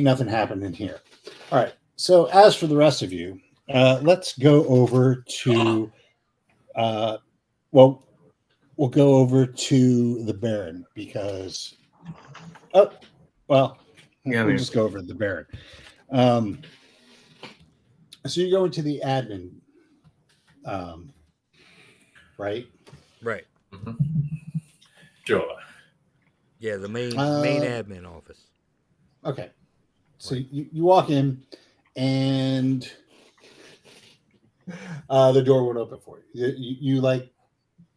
nothing happening here. All right. So, as for the rest of you, let's go over to, we'll go over to the Baron because, we'll just go over to the Baron. So you go into the admin, right? Right. Sure. Yeah, the main admin office. Okay. So you walk in, and the door won't open for you.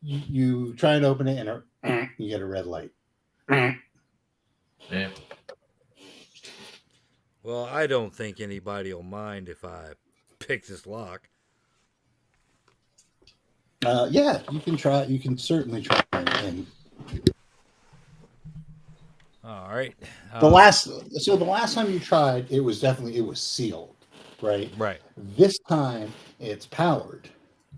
You try and open it, and you get a red light. Yeah. Well, I don't think anybody will mind if I pick this lock. Yeah, you can try. You can certainly try. And all right. the last time you tried, it was sealed, right? Right. This time it's powered.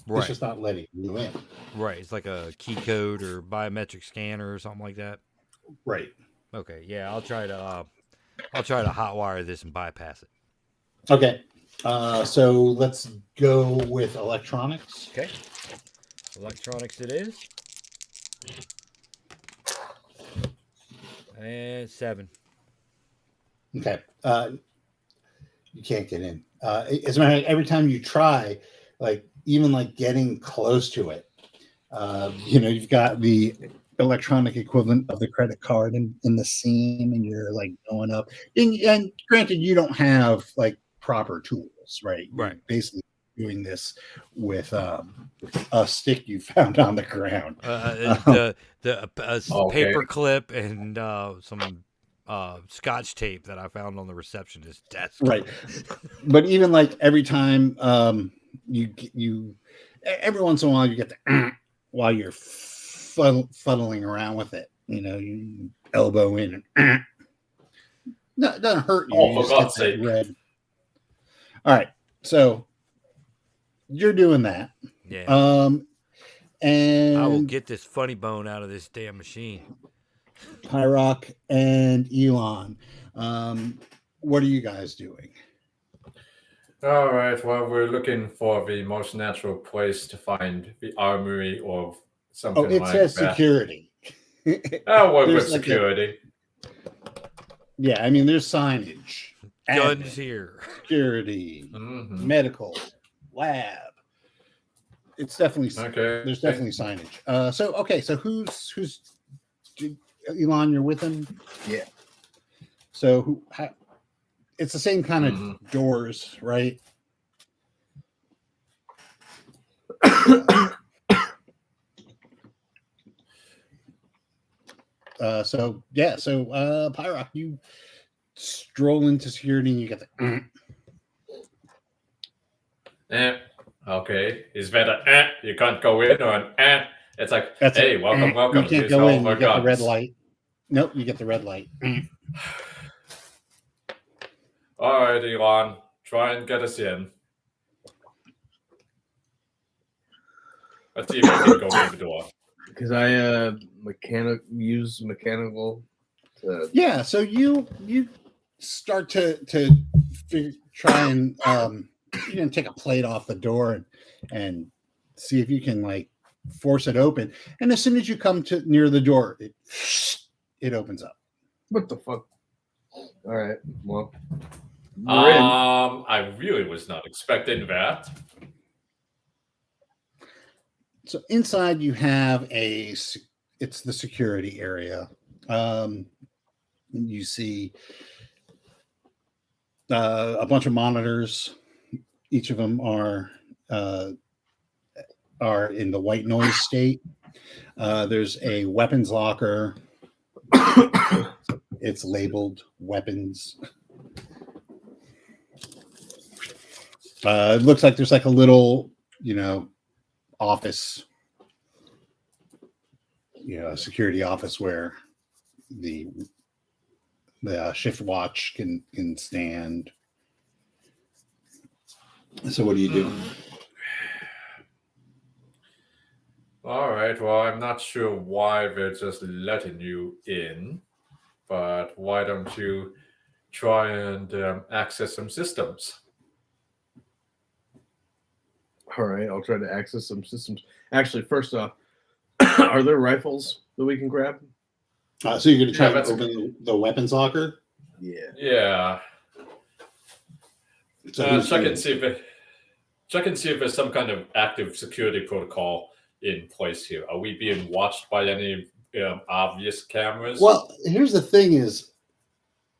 Right. It's just not letting you in. Right. It's like a key code or biometric scanner or something like that. Right. Okay. Yeah, I'll try to hotwire this and bypass it. Okay. So let's go with electronics. Okay. Electronics it is. And 7. Okay. You can't get in. As a matter of fact, every time you try, even getting close to it, you've got the electronic equivalent of the credit card in the seam, and you're going up. And granted, you don't have proper tools, right? Right. You're basically doing this with a stick you found on the ground. The paper clip and some scotch tape that I found on the receptionist's desk. Right. But even every time you every once in a while you get the while you're fuddling around with it, you elbow in and no, it doesn't hurt you. Oh, for God's sake. Red. All right. So you're doing that. Yeah. And I will get this funny bone out of this damn machine. Pyrock and Elon, what are you guys doing? All right. Well, we're looking for the most natural place to find the armory or something like that. Oh, it says security. What with security? Yeah, I mean, there's signage. Guns admin, here. Security, medical, lab. It's definitely okay. There's definitely signage. So who's Elon? You're with him? Yeah. So it's the same kind of doors, right? So Pyrock, you stroll into security and you get the okay. Is that a you can't go in, or an it's like, That's hey, welcome. You can't Here's go all in. our You get the red guns. light. Nope, you get the red light. All right, Elon, try and get us in. Let's see if we can go through the door. Because I use mechanical to Yeah, so you start to try and you're gonna take a plate off the door and see if you can like force it open. And as soon as you come to near the door, it opens up. what the fuck? All right, well, we're in. I really was not expecting that. So inside you have it's the security area. You see a bunch of monitors. Each of them are in the white noise state. There's a weapons locker. It's labeled weapons. It looks like there's like a little, office, a security office where the shift watch can stand. So what do you do? All right. Well, I'm not sure why they're just letting you in, but why don't you try and access some systems? All right, I'll try to access some systems. Actually, first off, are there rifles that we can grab? So you're going to try Yeah, and open the weapons locker? Yeah. Yeah. So Check and see if there's some kind of active security protocol in place here. Are we being watched by any obvious cameras? Well, here's the thing is,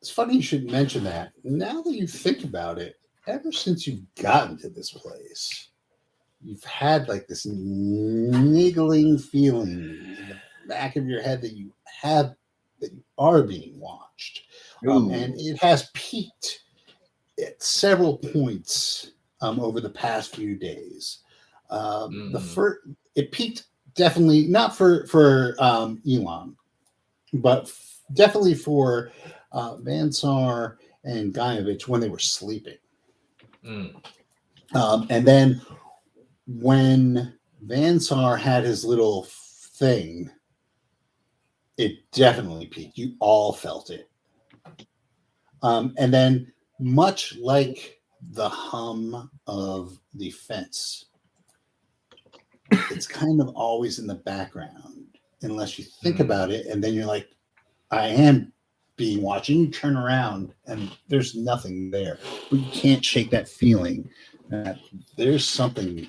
it's funny you should mention that. Now that you think about it, ever since you've gotten to this place, you've had like this niggling feeling in the back of your head that you are being watched. And it has peaked at several points over the past few days. It peaked definitely not for Elon, but definitely for Vansar and Gaievich when they were sleeping. And then when Vansar had his little thing, it definitely peaked. You all felt it. And then much like the hum of the fence, it's kind of always in the background unless you think about it. And then you're like, I am being watched. And you turn around and there's nothing there. But you can't shake that feeling that there's something.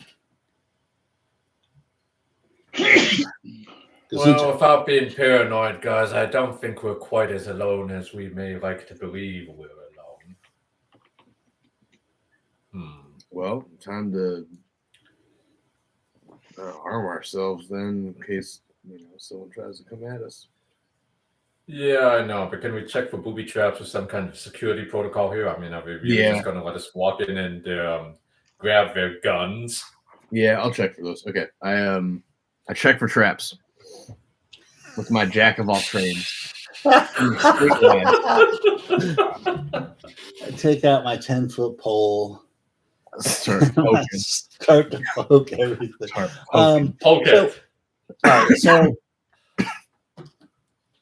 Well, without being paranoid, guys, I don't think we're quite as alone as we may like to believe we're alone. Well, time to arm ourselves then, in case someone tries to come at us. Yeah, I know, but can we check for booby traps or some kind of security protocol here? I mean, are they really just going to let us walk in and grab their guns? Yeah, I'll check for those. Okay, I check for traps with my jack of all trades. I take out my 10-foot pole. Start poking. Start to poke everything. Poke it. So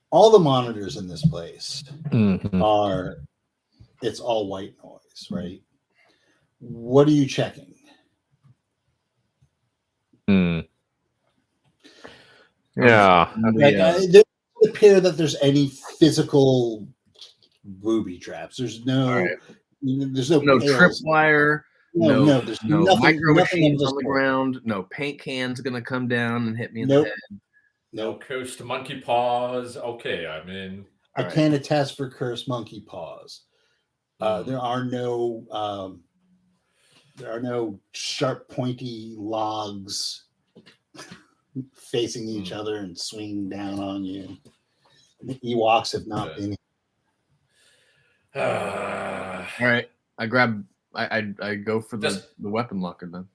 all the monitors in this place it's all white noise, right? What are you checking? Yeah. Like, it doesn't appear that there's any physical booby traps. There's no tripwire. No, there's no nothing, micro nothing machines on the ground. No paint cans gonna come down and hit me in the head. No cursed monkey paws. Okay, I mean, I can't attest for cursed monkey paws. There are no sharp, pointy logs facing each other and swinging down on you. The Ewoks have not been. All right, I go for the weapon locker then.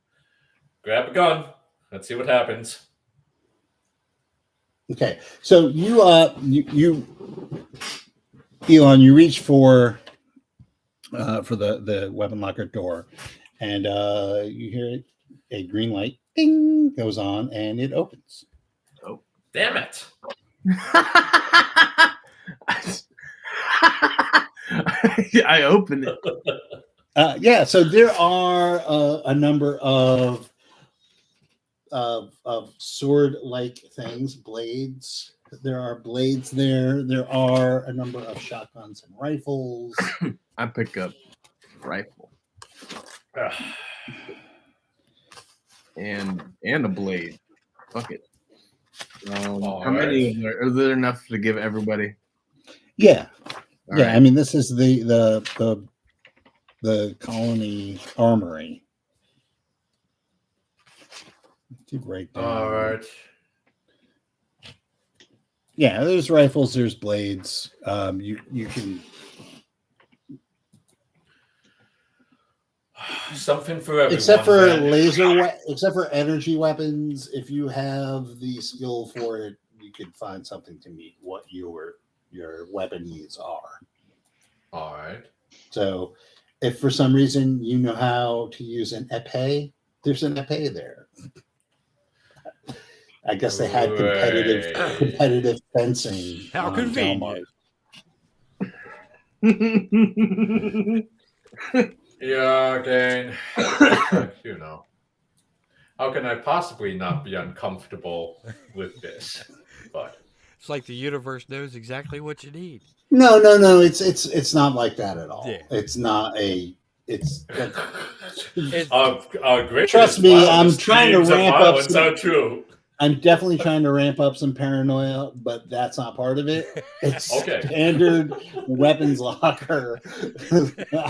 Grab a gun. Let's see what happens. Okay, so you Elon, you reach for the weapon locker door, and you hear a green light ding goes on, and it opens. Damn it! I opened it. Yeah, so there are a number of sword-like things, blades. There are blades there. There are a number of shotguns and rifles. I pick up rifle and a blade. Fuck it. How many are there enough to give everybody? Yeah, All yeah. right. I mean, this is the colony armory. Right down. All right. Yeah, there's rifles. There's blades. You can. Something for everyone. Except for then. except for energy weapons, if you have the skill for it, you could find something to meet what your weapon needs are. All right. So, if for some reason you know how to use an epee, there's an epee there. I guess they had competitive fencing. How convenient. Yeah, again, you know, how can I possibly not be uncomfortable with this? But It's like the universe knows exactly what you need. No. It's not like that at all. Yeah. It's not a. It's. great. Trust me, I'm trying to themes of ramp up violence some- are true. I'm definitely trying to ramp up some paranoia, but that's not part of it. It's Okay. standard weapons locker.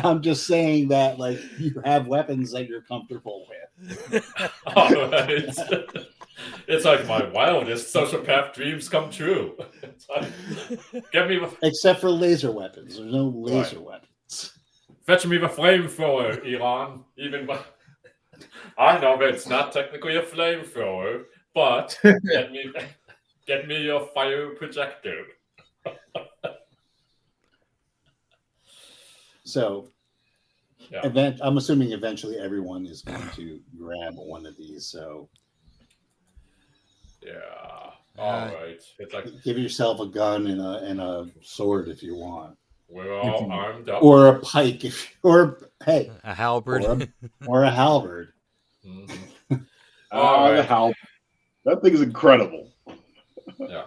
I'm just saying that, like, you have weapons that you're comfortable with. All right. It's like my wildest sociopath dreams come true. It's like, get me the Except for laser weapons. There's no laser weapons. fetch me the flamethrower, Elon. Even I know that it's not technically a flamethrower, but get me your fire projector. So, Yeah. I'm assuming eventually everyone is going to grab one of these. So, Yeah. All right. It's like give yourself a gun and a sword if you want, we're all armed up. or a pike hey, A halberd. or a halberd. Mm-hmm. All The right. hell. That thing is incredible. Yeah.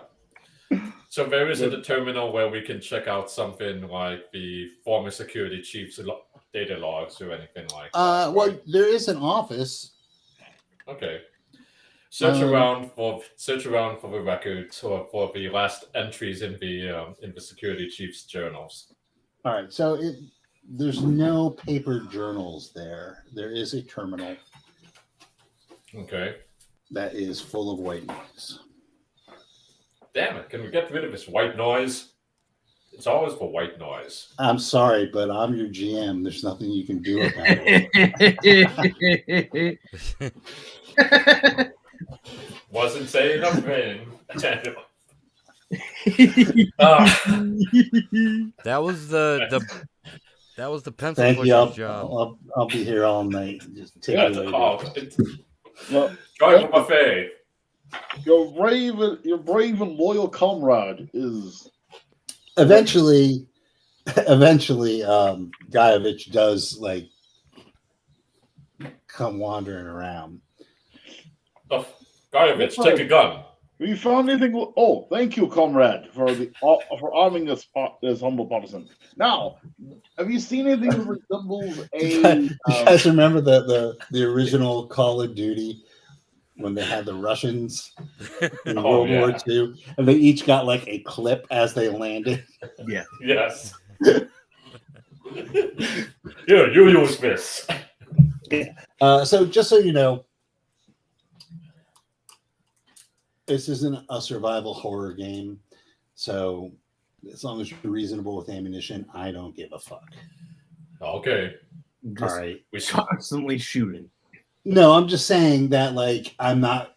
So there isn't a terminal where we can check out something like the former security chief's data logs or anything like that. Well, right? there is an office. Okay. Search around for the records or for the last entries in the security chief's journals. All right, so there's no paper journals there. There is a terminal Okay. that is full of white noise. Damn it! Can we get rid of this white noise? It's always for white noise. I'm sorry, but I'm your GM. There's nothing you can do about it. Wasn't saying a thing. That was the pencil Thank you. pusher's job. I'll be here all night. Just take Yeah, it later. Well, Drive a buffet. your brave and loyal comrade is Eventually, Guyevich does like come wandering around. Oh, Guyevich, take a gun. Have you found anything? Oh, thank you, comrade, for arming this humble partisan. Now, have you seen anything that resembles You guys remember the original Call of Duty when they had the Russians in Oh, World War yeah. II, and they each got like a clip as they landed? Yeah. Yes. Here, you use this. So just so you know, this isn't a survival horror game. So as long as you're reasonable with ammunition, I don't give a fuck. Okay. Just All right. We should. constantly shooting. No, I'm just saying that, like, I'm not,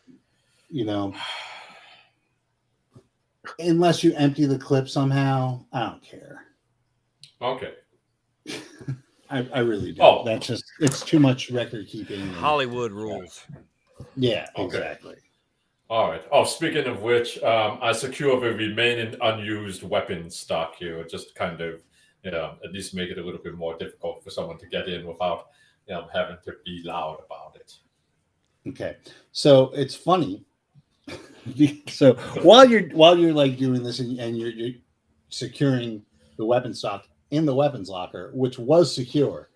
unless you empty the clip somehow, I don't care. Okay. I really don't. Oh. That's just, it's too much record keeping. Hollywood rules. Yeah, Okay. exactly. All right. Oh, speaking of which, I secure the remaining unused weapon stock here, just to kind of, at least make it a little bit more difficult for someone to get in without, having to be loud about it. Okay, so it's funny. So while you're like doing this and you're securing the weapon stock in the weapons locker, which was secure,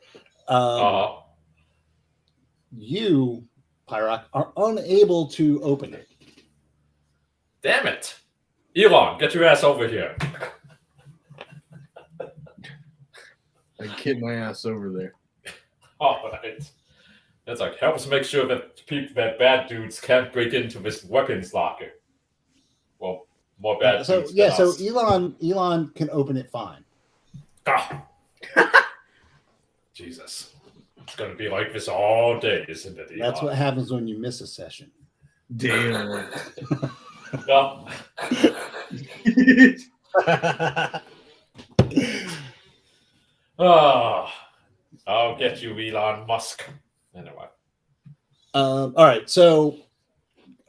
Uh, you, Pyrock, are unable to open it. damn it. Elon, get your ass over here. I get my ass over there. All right. That's like, help us make sure that bad dudes can't break into this weapons locker. Well, more bad So dudes yeah, than so us. Elon can open it fine. Ah. Jesus. It's going to be like this all day, isn't it, Elon? That's what happens when you miss a session. Damn. Well, I'll get you, Elon Musk. Anyway. All right, so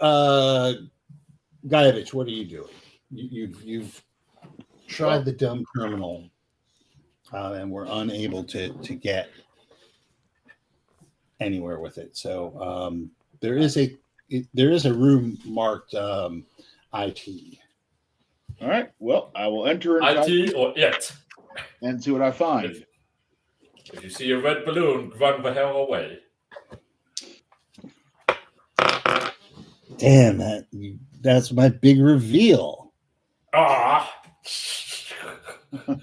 Guyevich, what are you doing? You've tried the dumb terminal, and we're unable to get anywhere with it. So there is a room marked IT. All right. Well, I will enter IT or it. and see what I find. If you see a red balloon, run the hell away. Damn, that's my big reveal. Ah. All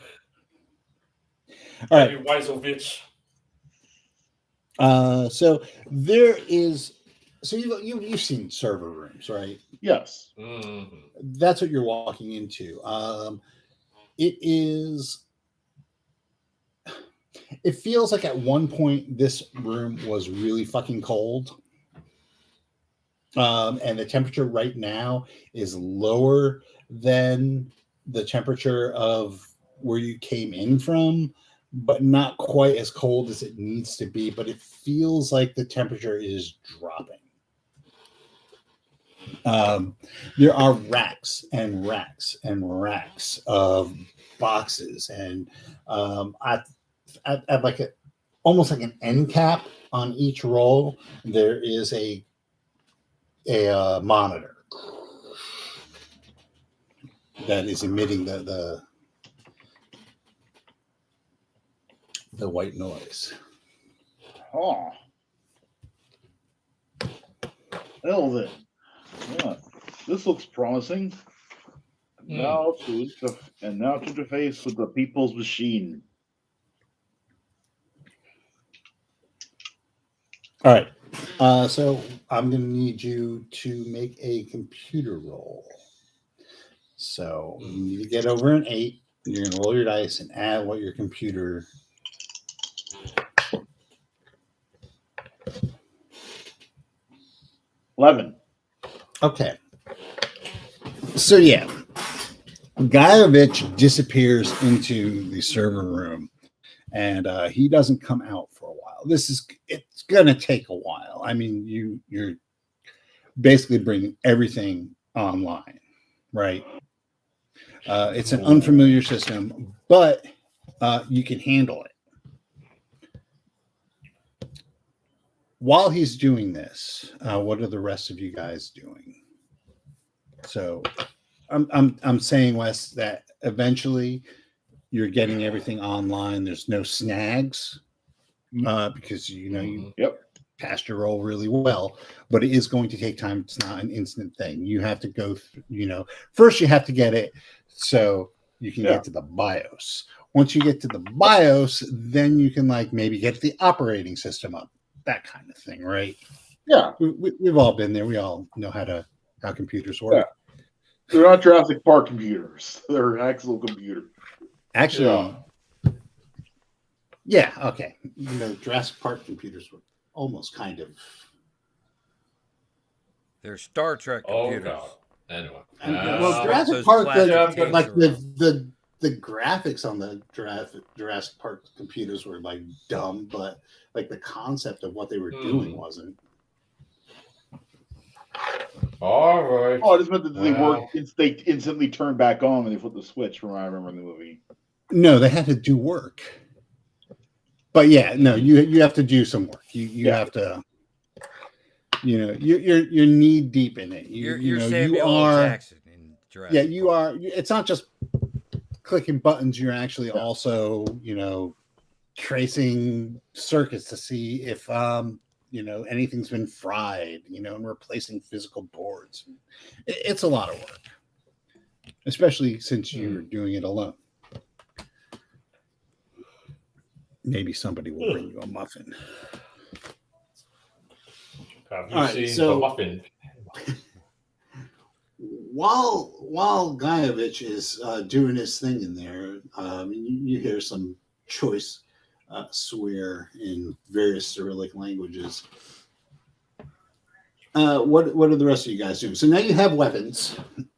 right. You Weisowitz. So there is. So you've seen server rooms, right? Yes. Mm-hmm. That's what you're walking into. It is. It feels like at one point this room was really fucking cold. And the temperature right now is lower than the temperature of where you came in from, but not quite as cold as it needs to be. But it feels like the temperature is dropping. There are racks and racks and racks of boxes, and at like almost like an end cap on each roll, there is a monitor that is emitting the white noise. Oh. Well then. Yeah. This looks promising. Now to interface with the people's machine. All right. So I'm going to need you to make a computer roll. So you need to get over an 8. You're going to roll your dice and add what your computer. $11. Okay. So yeah, Guyevich disappears into the server room, and he doesn't come out for a while. It's going to take a while. I mean, you're basically bringing everything online, right? It's an unfamiliar system, but you can handle it. While he's doing this, what are the rest of you guys doing? So I'm saying, Wes, that eventually you're getting everything online. There's no snags because you passed your roll really well, but it is going to take time. It's not an instant thing. You have to go first you have to get it so you can get to the BIOS. Once you get to the BIOS, then you can maybe get the operating system up, that kind of thing, right? Yeah. We've all been there. We all know how computers work. Yeah. They're not Jurassic Park computers. They're actual computers. Actually, yeah, okay. Jurassic Park computers were almost kind of. They're Star Trek computers. Oh, God. Anyway. Jurassic Park, the graphics on the Jurassic Park computers were dumb, but the concept of what they were doing wasn't. All right. Oh, I just meant that they Well. work. They instantly turn back on when they flip the switch. From what I remember in the movie. No, they had to do work. But yeah, no, you have to do some work. You Yeah. have to. You're knee deep in it. You're You Samuel L. are. Jackson in Jurassic Yeah, you Park. are. It's not just clicking buttons. You're actually Yeah. also tracing circuits to see if anything's been fried. And replacing physical boards. It's a lot of work, especially since you're doing it alone. Maybe somebody will bring you a muffin. Have you All right, seen so- the muffin? While Guyevich is doing his thing in there, you hear some choice swear in various Cyrillic languages. What are the rest of you guys doing? So now you have weapons.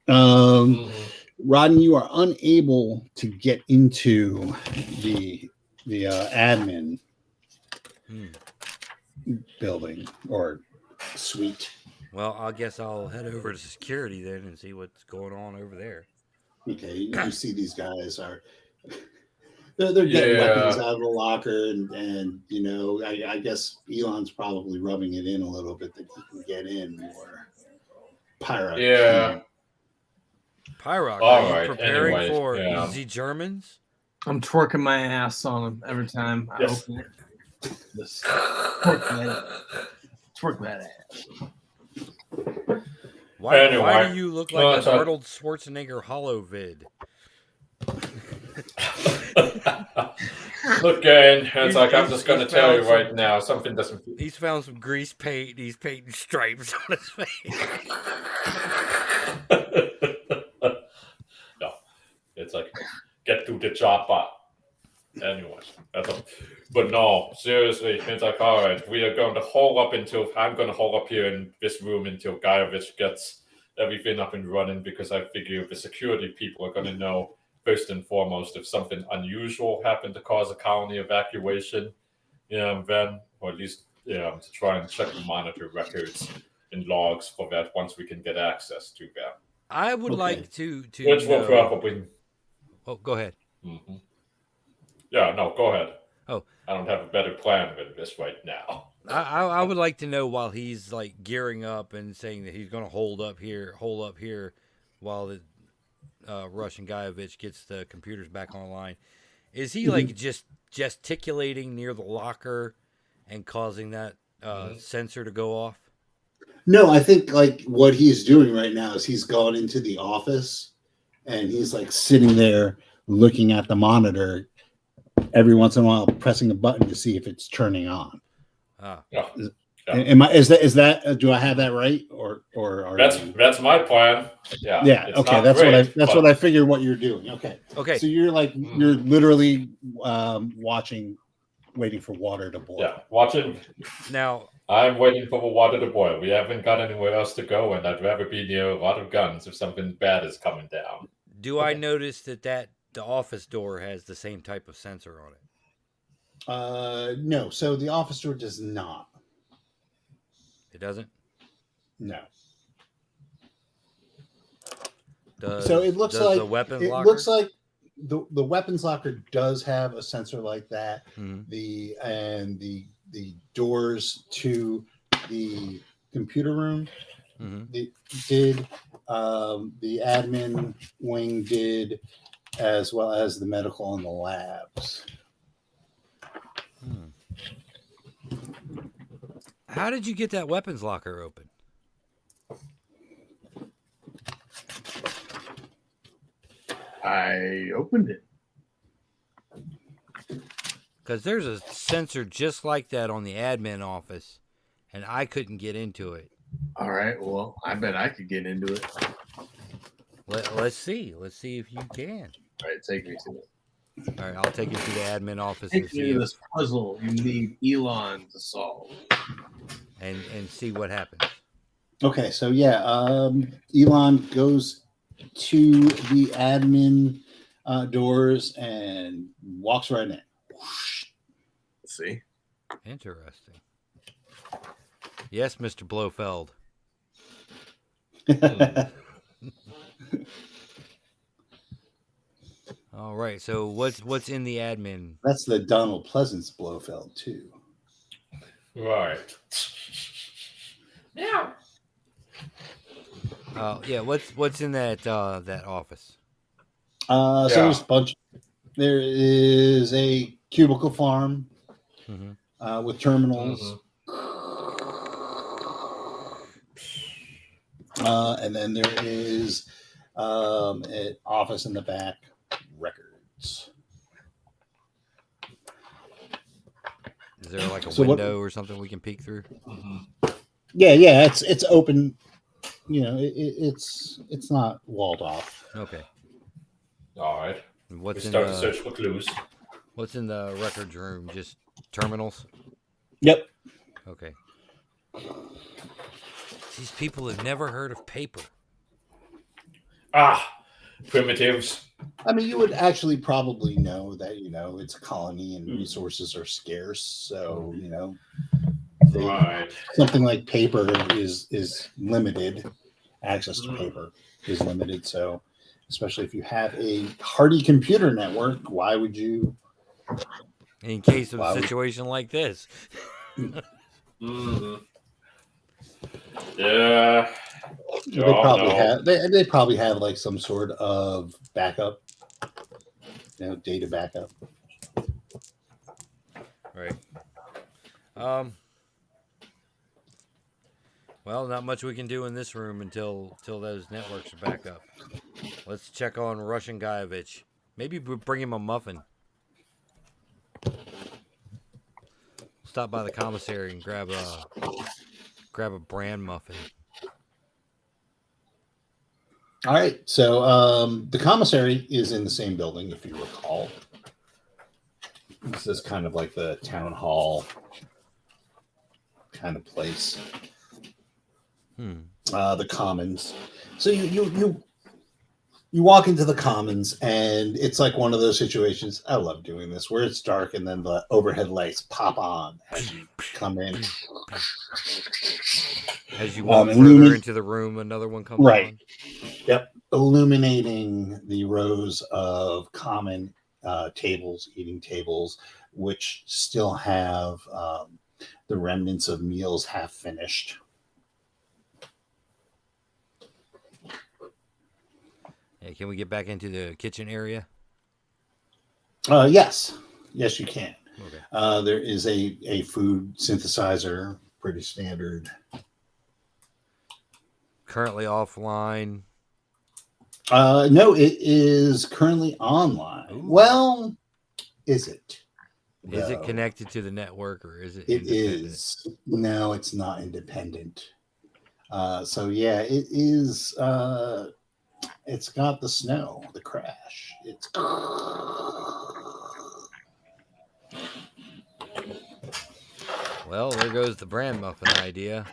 Rodden, you are unable to get into the admin building or suite. Well, I guess I'll head over to security then and see what's going on over there. Okay, you see these guys are they're getting weapons out of the locker, and I guess Elon's probably rubbing it in a little bit that he can get in more. Pyro. Yeah. Pyrock, All are you right, preparing anyway, for yeah. easy Germans? I'm twerking my ass on them every time I Yes. open it. Just twerk that ass. Why Anyway, do you look no, like it's an all- Arnold Schwarzenegger hollow vid? Look, gang, it's like I'm He's- just going to he's tell you found some- right now, something doesn't. He's found some grease paint and he's painting stripes on his face. No, it's like get to the chopper. Anyway, but no, seriously, it's like all right, we are going to hold up until I'm going to hold up here in this room until Guyevich gets everything up and running because I figure the security people are going to know first and foremost if something unusual happened to cause a colony evacuation. Then or at least to try and check the monitor records and logs for that once we can get access to them. I would Okay. like to Which will know... probably. Oh, go ahead. Mm-hmm. Yeah, no, go ahead. Oh. I don't have a better plan than this right now. I would like to know while he's like gearing up and saying that he's going to hold up here while the Russian Guyevich gets the computers back online. Is he like just gesticulating near the locker and causing that sensor to go off? No, I think like what he's doing right now is he's gone into the office and he's like sitting there looking at the monitor every once in a while, pressing a button to see if it's turning on. Yeah. Is that do I have that right or are That's my plan. Yeah. yeah, it's okay, not that's great, what I figured what you're doing. Okay. Okay. So you're like you're literally watching, waiting for water to boil. Yeah, watching. Now, I'm waiting for the water to boil. We haven't got anywhere else to go, and I'd rather be near a lot of guns if something bad is coming down. do I notice that the office door has the same type of sensor on it? No, so the office door does not. It doesn't? No. So it looks does like the weapons it locker? looks like the weapons locker does have a sensor like that. Mhm. The doors to the computer room did. The admin wing did, as well as the medical and the labs. How did you get that weapons locker open? I opened it. Because there's a sensor just like that on the admin office, and I couldn't get into it. All right. Well, I bet I could get into it. Let's see. Let's see if you can. All right, take me to it. All right, I'll take you to the admin office and Take me see to if, this puzzle you need Elon to solve. and see what happens. Okay, so yeah, Elon goes to the admin doors and walks right in. Let's see. Interesting. Yes, Mr. Blofeld. All right. So what's in the admin? That's the Donald Pleasance Blofeld too. Right. Meow. Yeah. What's in that office? So there's a bunch. There is a cubicle farm Mm-hmm. with terminals, and then there is an office in the back, records. Is there like a window or something we can peek through? Yeah, it's open. You know, it's not walled off. Okay. All right. And We start to search for clues. What's in the records room? Just terminals? Yep. Okay. These people have never heard of paper. Primitives. I mean, you would actually probably know that it's a colony and resources are scarce. So Right. something like paper is limited. Access to paper is limited. So, especially if you have a hardy computer network, why would you? In case of a situation like this. Yeah. They probably have like some sort of backup, data backup. Right. Well, not much we can do in this room until those networks are back up. Let's check on Russian Guyevich. Maybe we bring him a muffin. Stop by the commissary and grab a bran muffin. All right. So the commissary is in the same building, if you recall. This is kind of like the town hall kind of place. The commons. So you walk into the commons, and it's like one of those situations. I love doing this where it's dark, and then the overhead lights pop on as you come in. As you walk further into the room, another one comes on. Yep, illuminating the rows of common tables, eating tables, which still have the remnants of meals half finished. Hey, can we get back into the kitchen area? Yes, you can. Okay. There is a food synthesizer, pretty standard. Currently offline. No, it is currently online. Ooh. Well, is it? Is it connected to the network, or is it? It is. No, it's not independent. So yeah, it is. It's got the snow, the crash. It's. Well, there goes the bran muffin idea.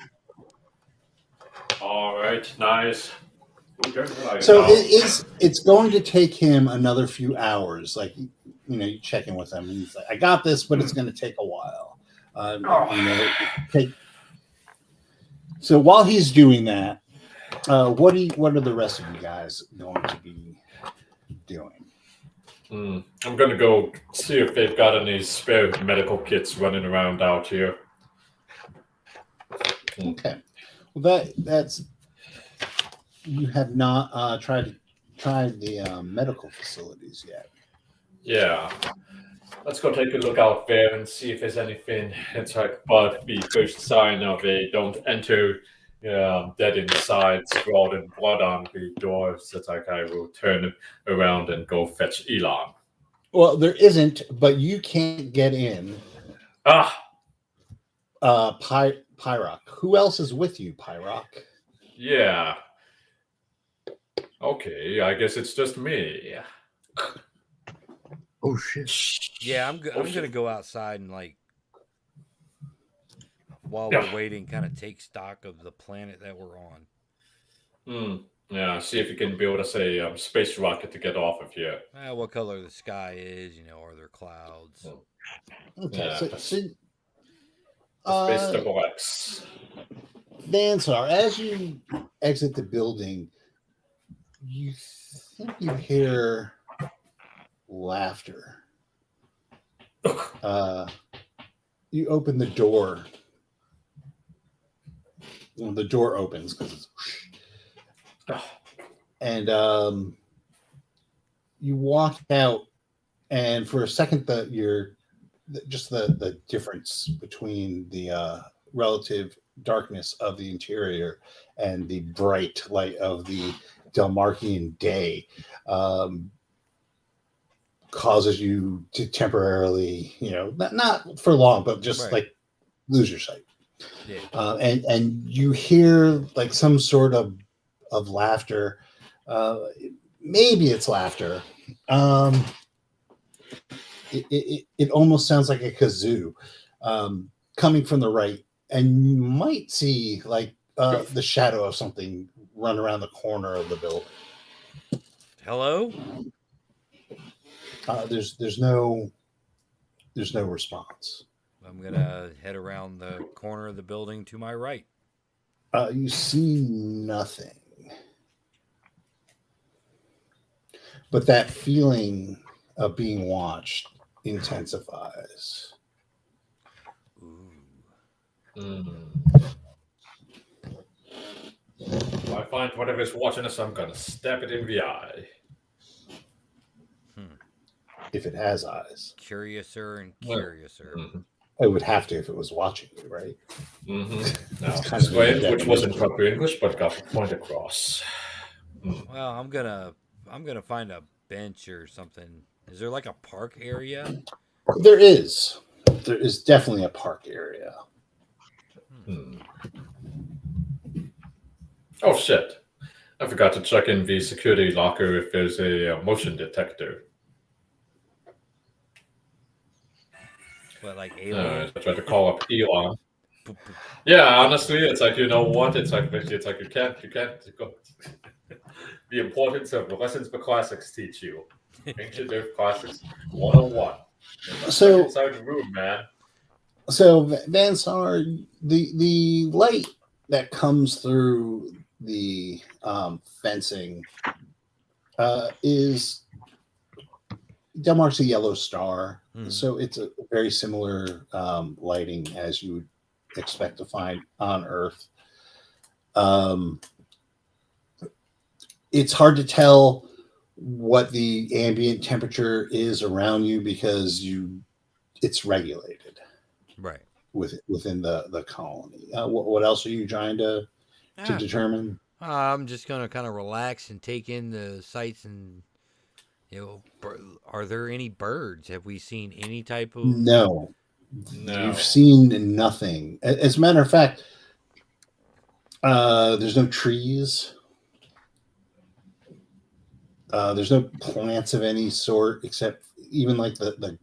All right, nice. So it's going to take him another few hours. Like, you check in with him, and he's like, "I got this, but it's going to take a while." So while he's doing that, what are the rest of you guys going to be doing? I'm going to go see if they've got any spare medical kits running around out here. Okay. Well, that's you have not tried the medical facilities yet. Yeah. Let's go take a look out there and see if there's anything. It's like, but the first sign of a don't enter dead inside, scrawled blood on the doors. It's like I will turn around and go fetch Elon. Well, there isn't, but you can't get in. Pyrock. Who else is with you, Pyrock? Yeah. Okay, I guess it's just me. Oh shit. Yeah, I'm gonna go outside and while we're waiting, kind of take stock of the planet that we're on. Yeah, see if you can build us a space rocket to get off of here. What color the sky is, are there clouds? Okay, yeah, so Space double X. Vansar, as you exit the building, you think you hear laughter. You open the door. Well, the door opens because it's and you walk out, and for a second, the difference between the relative darkness of the interior and the bright light of the Delmarkian day causes you to temporarily, not for long, but just Right. like lose your sight. Yeah. And you hear like some sort of laughter. Maybe it's laughter. It almost sounds like a kazoo coming from the right, and you might see like the shadow of something run around the corner of the building. Hello? There's no response. I'm gonna head around the corner of the building to my right. You see nothing, but that feeling of being watched intensifies. Ooh. If I find whatever's watching us, I'm gonna stab it in the eye. If it has eyes, Curiouser and Well, curiouser. it would have to if it was watching you, right? Now, kind of disclaimed, the which wasn't definition. proper English, but got the point across. Well, I'm gonna find a bench or something. Is there like a park area? There is definitely a park area. Oh shit! I forgot to check in the security locker if there's a motion detector. What, like alien? I tried to call up Elon. Yeah, honestly, it's like, you know what? It's like you can't go. The importance of the lessons the classics teach you. Ancient Earth Classics 101. So inside the room, man. So Vansar, the light that comes through the fencing is Delmark's a yellow star, so it's a very similar lighting as you would expect to find on Earth. It's hard to tell what the ambient temperature is around you because it's regulated. Right. Within the colony. What else are you trying to determine? I'm just gonna kind of relax and take in the sights, and are there any birds? Have we seen any type of? No. You've seen nothing. As a matter of fact, there's no trees. There's no plants of any sort, except even like the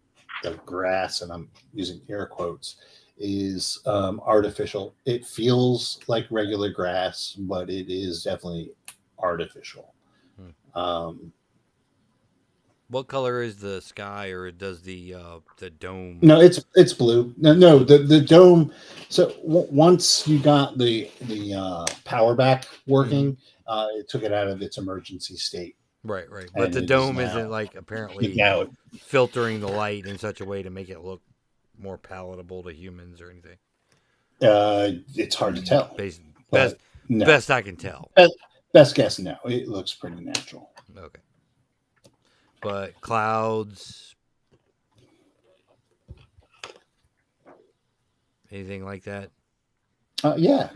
grass, and I'm using air quotes, is artificial. It feels like regular grass, but it is definitely artificial. What color is the sky, or does the dome? No, it's blue. No, the dome. So once you got the power back working, it took it out of its emergency state. Right. But the dome isn't like apparently filtering the light in such a way to make it look more palatable to humans or anything. It's hard to tell. Best I can tell. Best guess, no. It looks pretty natural. Okay. But clouds, anything like that? Yeah.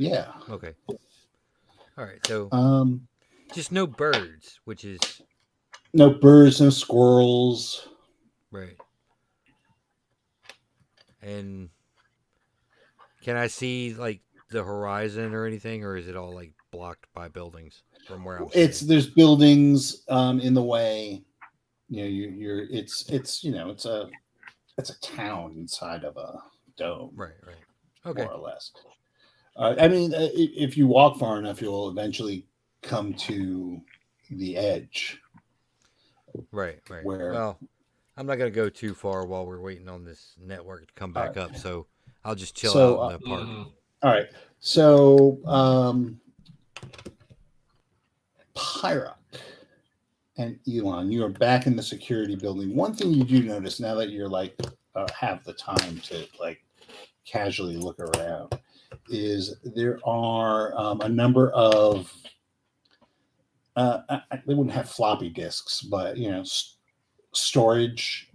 Okay. All right. So, just no birds, which is no birds, no squirrels. Right. And can I see like the horizon or anything, or is it all like blocked by buildings from where I'm sitting? There's buildings in the way. It's a town inside of a dome. Right. Okay. More or less. I mean, if you walk far enough, you'll eventually come to the edge. Right. Well, I'm not going to go too far while we're waiting on this network to come back up, so I'll just chill out in the park. All right. So, Pyrock and Elon, you are back in the security building. One thing you do notice now that you're like have the time to like casually look around is there are a number of they wouldn't have floppy disks, but storage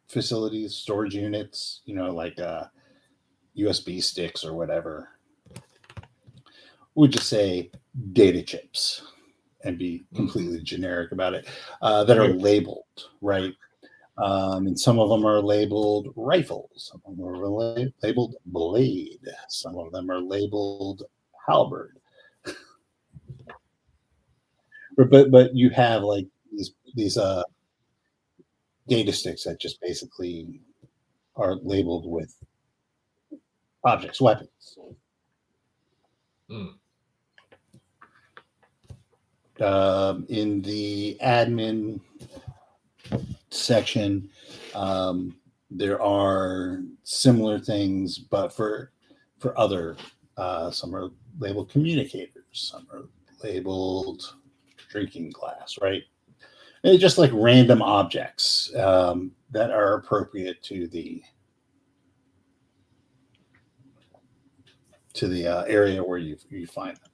facilities, storage units, like USB sticks or whatever. We'll just say data chips and be completely generic about it, that are labeled, right? And some of them are labeled rifles, some of them are labeled blade, some of them are labeled halberd. But you have like these data sticks that just basically are labeled with objects, weapons. In the admin section, there are similar things, but for other, some are labeled communicators, some are labeled drinking glass, right? And it's just like random objects that are appropriate to the area where you find them.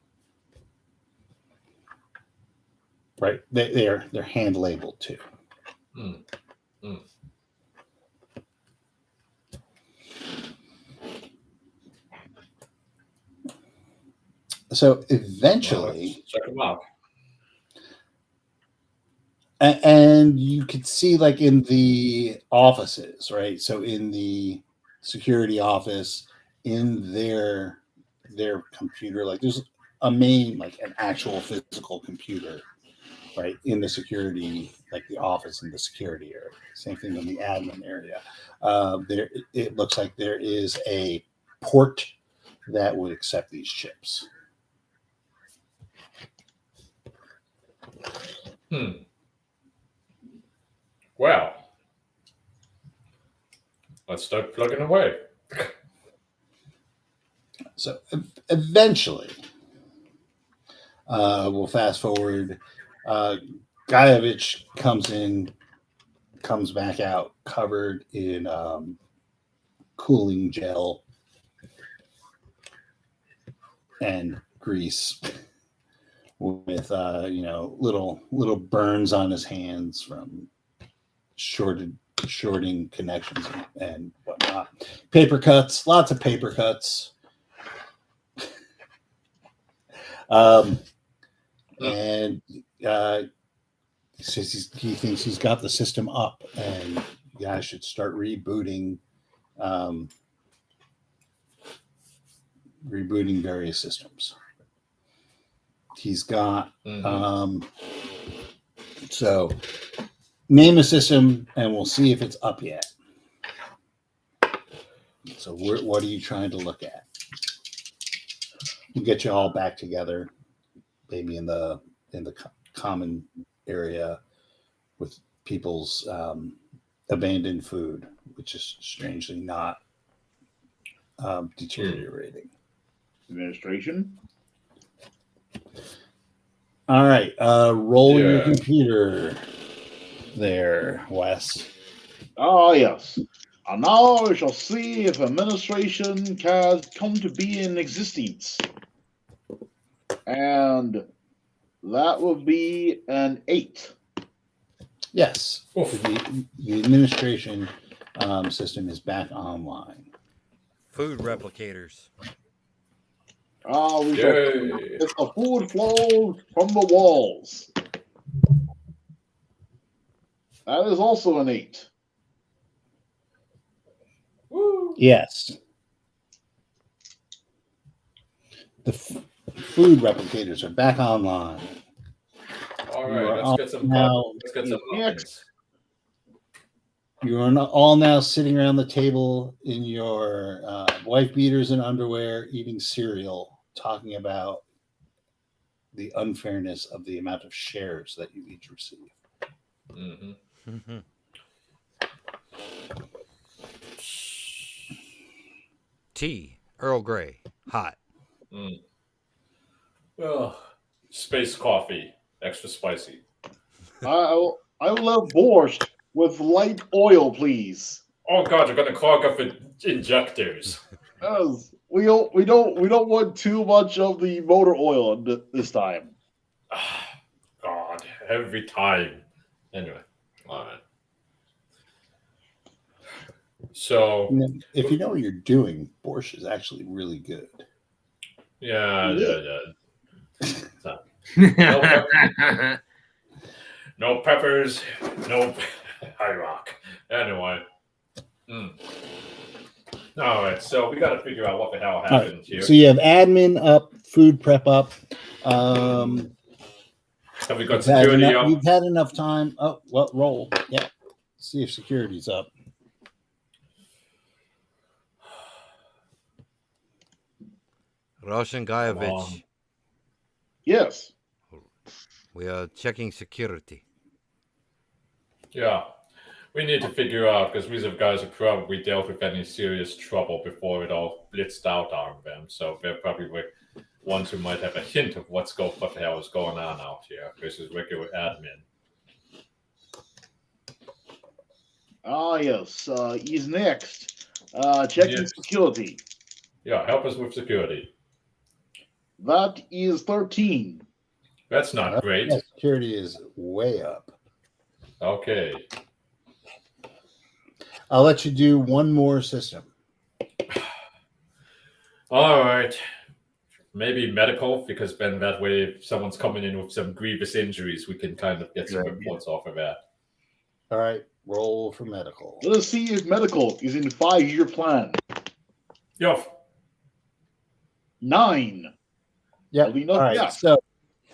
Right, they're hand labeled too. So eventually, check them out. And you could see like in the offices, right? So in the security office, in their computer, like there's a main, like an actual physical computer, right, in the security, like the office and the security area. Same thing in the admin area. There, it looks like there is a port that would accept these chips. Well, let's start plugging away. So eventually, we'll fast forward. Guyevich comes back out covered in cooling gel and grease, with little burns on his hands from shorting connections and whatnot. Paper cuts, lots of paper cuts. And he says he thinks he's got the system up, and you guys should start rebooting various systems. He's got so name a system, and we'll see if it's up yet. So what are you trying to look at? We'll get you all back together, maybe in the common area with people's abandoned food, which is strangely not deteriorating. Administration. All right, roll your computer there, Wes. Ah, yes. And now we shall see if administration can come to be in existence. And that would be an 8. Yes, the administration system is back online. Food replicators. We shall get the food flows from the walls. That is also an 8. Yes. The food replicators are back online. All right, let's get some muffins. You are all now sitting around the table in your wife beaters and underwear, eating cereal, talking about the unfairness of the amount of shares that you each receive. Tea, Earl Grey, hot. Mm. Well, space coffee, extra spicy. I'll have borscht with light oil, please. Oh God, you're gonna clog up injectors. We don't want too much of the motor oil this time. God, every time. Anyway, all right. So And then if you know what you're doing, borscht is actually really good. yeah. So, no peppers, no high rock. Anyway. All right, so we got to figure out what the hell happened here. So you have admin up, food prep up. Have we got You've had security enough, up? you've had enough time. Oh, well, roll. Yeah. See if security's up. Russian Come on. Guyevich, Yes. we are checking security. Yeah, we need to figure out because these guys have probably dealt with any serious trouble before it all blitzed out on them. So they're probably the ones who might have a hint of what the hell is going on out here versus regular admin. Ah, yes. He's next. Checking Yes. security. Yeah, help us with security. That is 13. That's not great. Yeah, security is way up. Okay. I'll let you do one more system. All right. Maybe medical, because then that way, if someone's coming in with some grievous injuries, we can kind of get some Good idea. reports off of that. All right, roll for medical. Let us see if medical is in 5-year plan. Yeah. 9. Yeah. Probably not All right. yet. So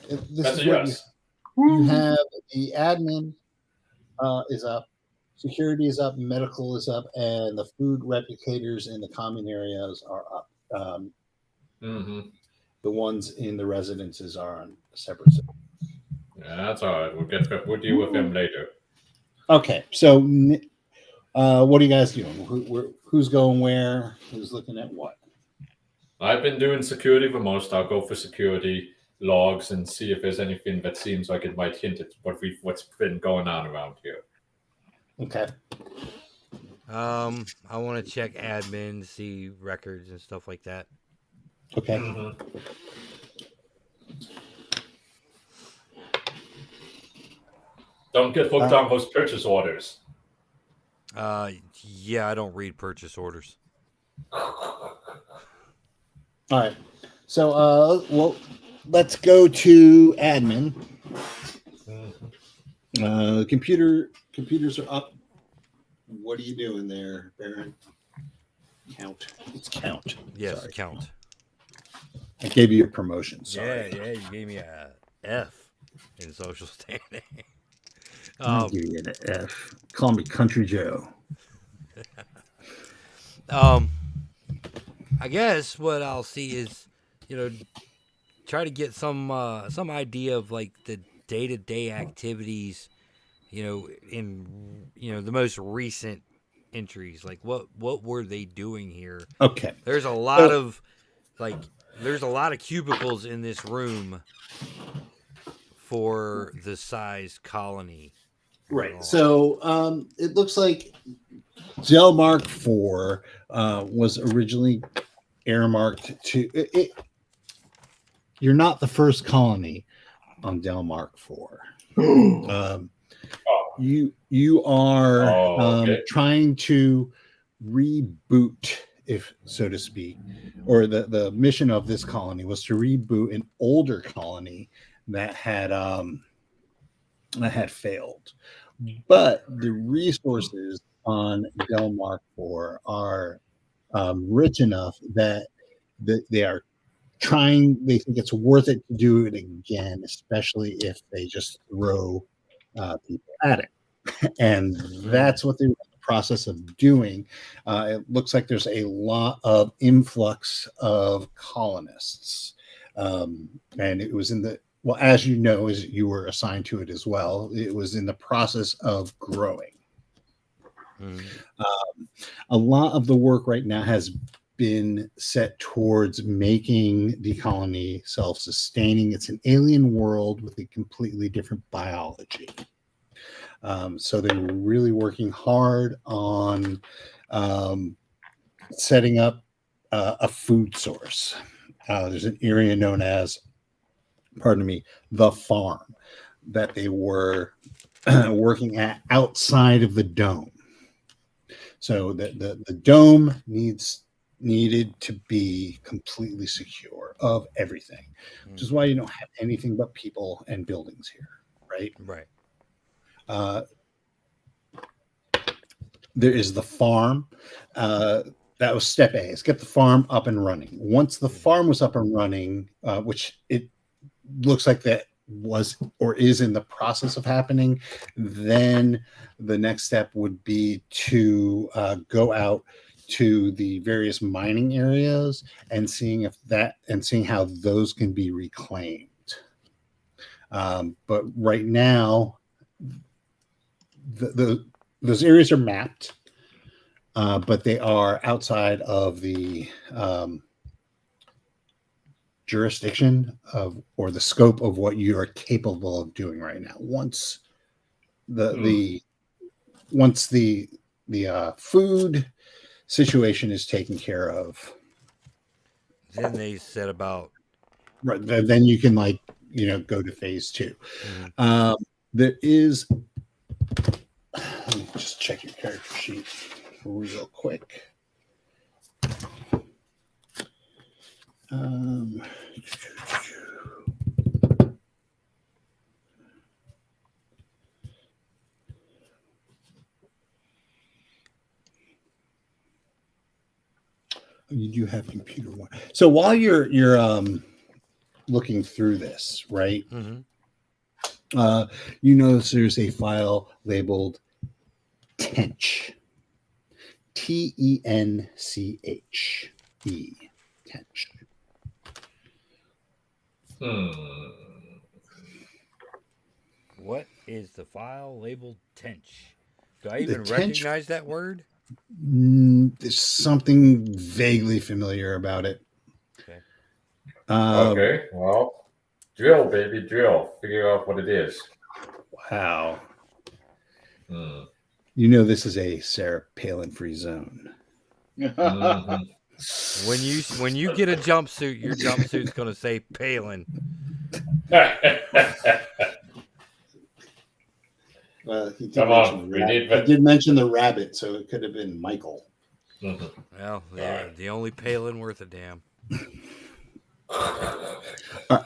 this That's is a what yes. you have. The admin is up, security is up, medical is up, and the food replicators in the common areas are up. The ones in the residences are on a separate system. Yeah, that's all right. We'll deal with them later. Okay, so what are you guys doing? Who's going where? Who's looking at what? I've been doing security the most. I'll go for security logs and see if there's anything that seems like it might hint at what's been going on around here. Okay. I want to check admin, see records and stuff like that. Okay. Don't get hooked on those purchase orders. Yeah, I don't read purchase orders. All right. So, well, let's go to admin. Computers are up. What are you doing there, Baron? Count. It's count. Yes, Sorry. count. I gave you a promotion. Sorry. Yeah, you gave me a F in social standing. I'll give you an F. Call me Country Joe. I guess what I'll see is, try to get some idea of like the day-to-day activities, in the most recent entries. Like what were they doing here? Okay. There's a lot of cubicles in this room for the size colony. Right. So it looks like Delmark 4 was originally airmarked to it. You're not the first colony on Delmark 4. You are trying to reboot, if so to speak, or the mission of this colony was to reboot an older colony that had failed. But the resources on Delmark 4 are rich enough that they are trying. They think it's worth it to do it again, especially if they just throw people at it. And that's what they're in the process of doing. It looks like there's a lot of influx of colonists, and it was in the as you know, as you were assigned to it as well, it was in the process of growing. A lot of the work right now has been set towards making the colony self-sustaining. It's an alien world with a completely different biology. So they were really working hard on setting up a food source. There's an area known as, pardon me, the farm that they were working at outside of the dome. So the dome needed to be completely secure of everything, which is why you don't have anything but people and buildings here, right? Right. There is the farm. That was step A, is get the farm up and running. Once the farm was up and running, which it looks like that was or is in the process of happening, then the next step would be to go out to the various mining areas and seeing how those can be reclaimed. But right now, those areas are mapped, but they are outside of the jurisdiction of or the scope of what you are capable of doing right now. Once the food situation is taken care of, Then they said about right, then you can go to phase 2. There is, let me just check your character sheet real quick. You do have computer one. So while you're looking through this, right? You notice there's a file labeled Tench. Tenche. Tench. What is the file labeled Tench? Do I even Tench- recognize that word? There's something vaguely familiar about it. Okay. Okay, well, drill, baby, drill. Figure out what it is. Wow. You know this is a Sarah Palin-free zone. Mhm. When you get a jumpsuit, your jumpsuit's gonna say Palin. He did Come on, we need he did mention the rabbit, so it could have been Michael. Well, they're the only Palin worth a damn.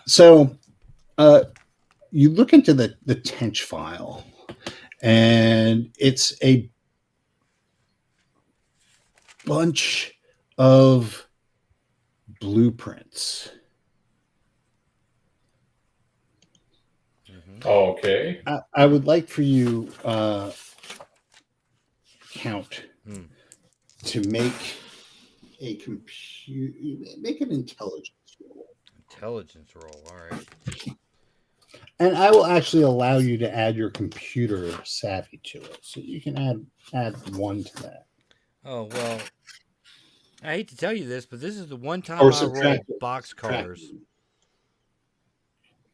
So you look into the Tench file, and it's a bunch of blueprints. Okay. I would like for you, Count, to make a make an intelligence roll. Intelligence roll, all right. And I will actually allow you to add your computer savvy to it, so you can add 1 to that. Oh well, I hate to tell you this, but this is the one time Or I roll subtract it. boxcars.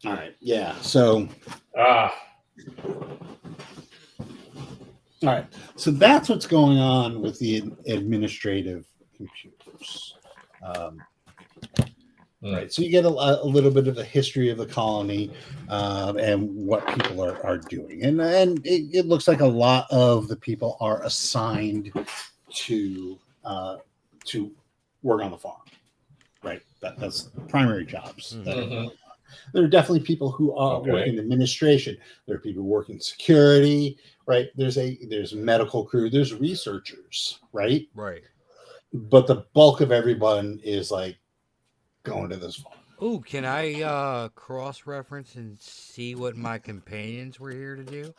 All right, yeah. So, all right. So that's what's going on with the administrative computers. Right. So you get a little bit of a history of the colony and what people are doing, and it looks like a lot of the people are assigned to work on the farm. Right. That's primary jobs. That are going on. There are definitely people who work in administration. There are people working security. Right. There's medical crew. There's researchers. Right. Right. But the bulk of everyone is like going to this farm. Ooh, can I cross-reference and see what my companions were here to do?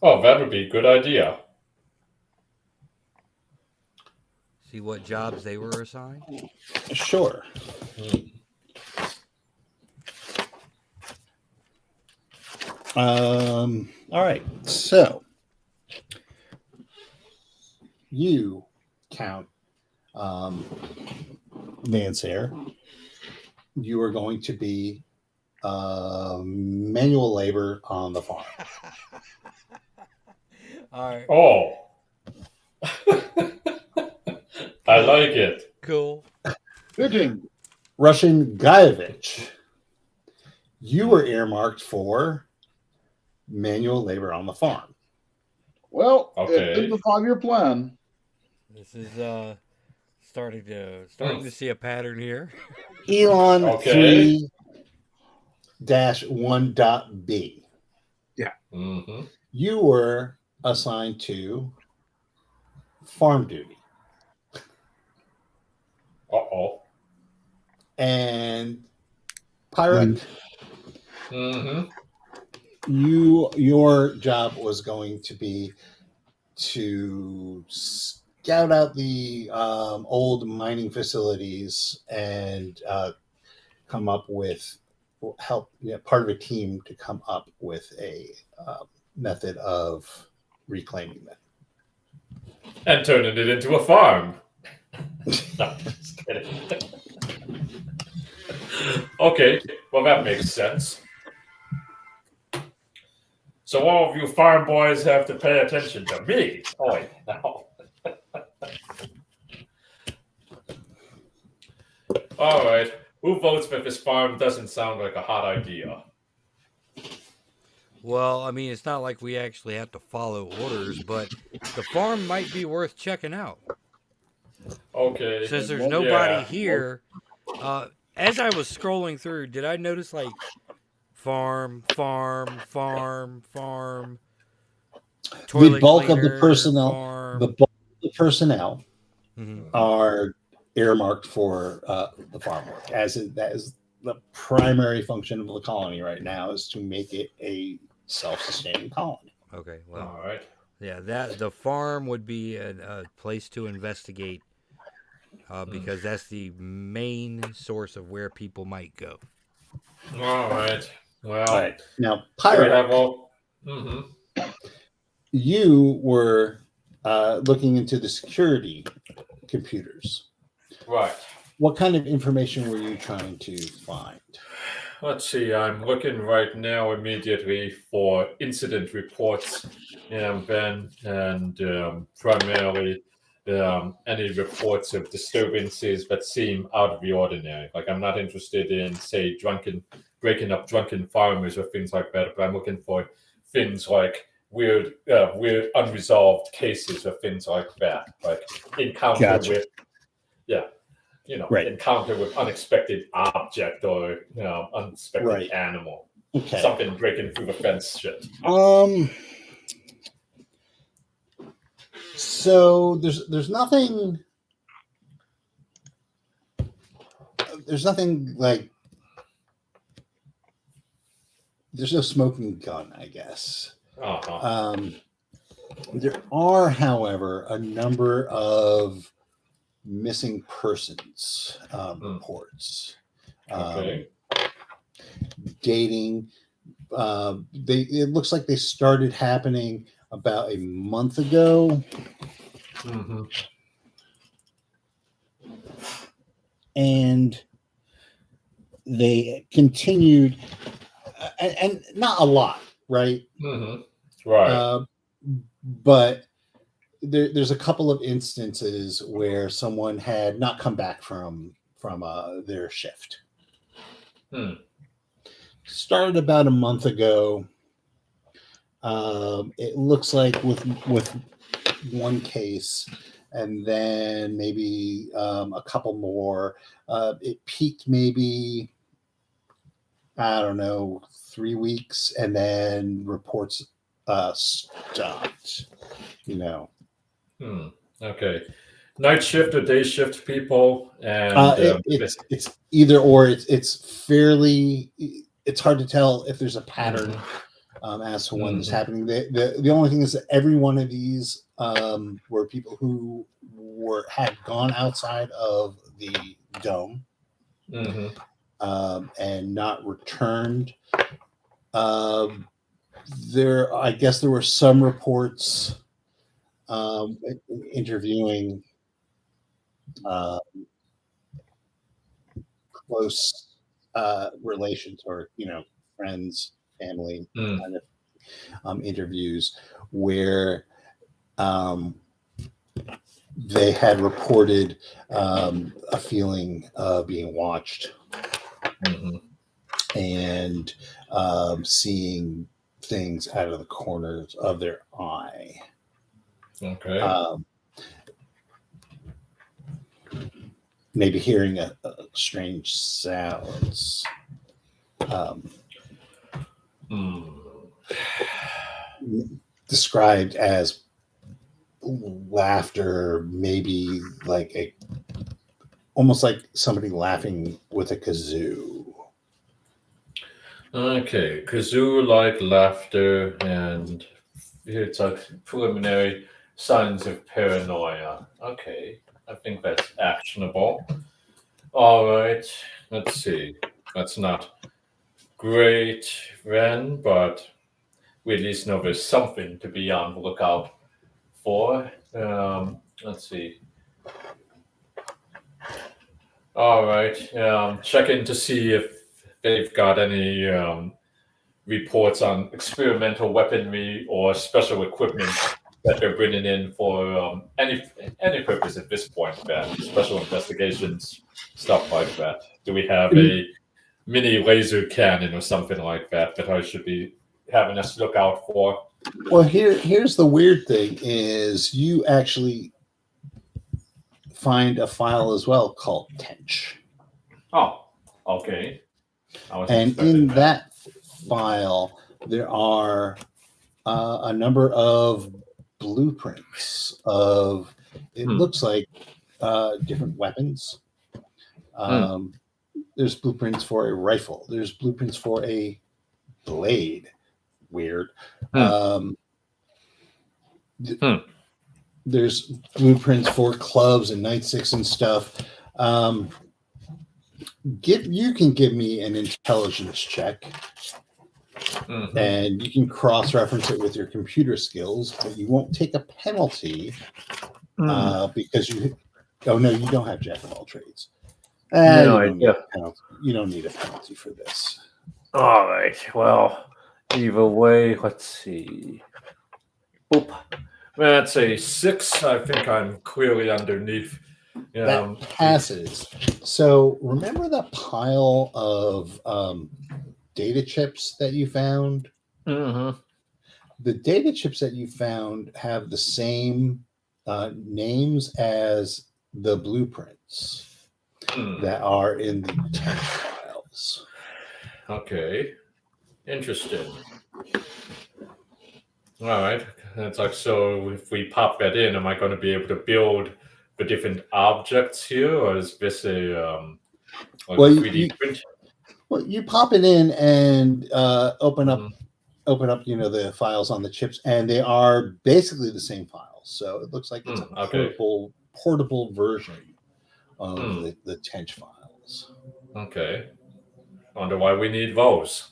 Oh, that would be a good idea. See what jobs they were assigned? Sure. All right. So you Count Mansair, you are going to be manual labor on the farm. All right. Oh. I like it. Cool. Fitting. Russian Guyevich, you were earmarked for manual labor on the farm. Well, Okay. it's in the 5-year plan. This is starting to see a pattern here. Elon Okay. 3-1.b. Mm-hmm. You were assigned to farm duty. Uh-oh. And Pyrak, Mm-hmm. your job was going to be to scout out the old mining facilities and come up with help part of a team to come up with a method of reclaiming them. And turning it into a farm. No, just kidding. Okay, well that makes sense. So all of you farm boys have to pay attention to me. Oh wait, no. All right, who votes that this farm doesn't sound like a hot idea? Well, I mean, it's not like we actually have to follow orders, but the farm might be worth checking out. Okay. Since there's Well, nobody yeah. here, as I was scrolling through, did I notice like farm, toilet bulk of the cleaner, personnel- farm. The bulk of the personnel Mhm. are earmarked for the farm work, that is the primary function of the colony right now, is to make it a self-sustaining colony. Okay, well, All right. yeah, that the farm would be a place to investigate because that's the main source of where people might go. All right. Well, All right, now here we Pyra, have all. Mm-hmm. you were looking into the security computers. Right. What kind of information were you trying to find? Let's see. I'm looking right now immediately for incident reports, Ben, and primarily any reports of disturbances that seem out of the ordinary. Like I'm not interested in, say, breaking up drunken farmers or things like that. But I'm looking for things like weird unresolved cases or things like that, like encounter Gotcha. with, Right. encounter with unexpected object or unexpected Right. animal, Okay. something breaking through the fence shit. So there's nothing like, there's no smoking gun, I guess. Uh-huh. There are, however, a number of missing persons reports. Okay. Dating. It looks like they started happening about a month ago. Mm-hmm. And they continued, and not a lot, right? Mm-hmm. Right. But there's a couple of instances where someone had not come back from their shift. Started about a month ago. It looks like with one case, and then maybe a couple more. It peaked maybe, I don't know, 3 weeks, and then reports stopped. Okay. Night shift or day shift people, and it's either or. It's fairly. It's hard to tell if there's a pattern as to when this is happening. The only thing is that every one of these were people who had gone outside of the dome and not returned. I guess there were some reports interviewing uh, close relations or friends, family Mm. kind of interviews where um, they had reported a feeling of being watched Mhm. and seeing things out of the corners of their eye. Okay. Um, maybe hearing a strange sounds. Um, Mm. Described as laughter, maybe like almost like somebody laughing with a kazoo. Okay, kazoo-like laughter, and it's like preliminary signs of paranoia. Okay, I think that's actionable. All right, let's see. That's not great, Ren, but we at least know there's something to be on the lookout for. Let's see. All right, check in to see if they've got any reports on experimental weaponry or special equipment that they're bringing in for any purpose at this point. That special investigations, stuff like that. Do we have a mini laser cannon or something like that that I should be having us look out for? Well, here's the weird thing: is you actually find a file as well called Tench, Oh, okay. I wasn't and expecting in that. that file there are a number of blueprints of it looks like different weapons. Um, there's blueprints for a rifle. There's blueprints for a blade. Weird. Um, there's blueprints for clubs and nightsticks and stuff. You can give me an intelligence check, and you can cross-reference it with your computer skills, but you won't take a penalty because you. Oh no, you don't have jack of all trades. No You don't need idea. a penalty. You don't need a penalty for this. All right. Well, either way, let's see. Boop. That's a 6. I think I'm clearly underneath. That passes. So remember the pile of data chips that you found? Mm-hmm. The data chips that you found have the same names as the blueprints that are in the Tench files. Okay. Interesting. All right. That's like, so if we pop that in, am I going to be able to build the different objects here, or is this a like Well, 3D print? you pop it in and open up the files on the chips, and they are basically the same files. So it looks like it's a Okay. portable version of the Tench files. Okay. Wonder why we need those.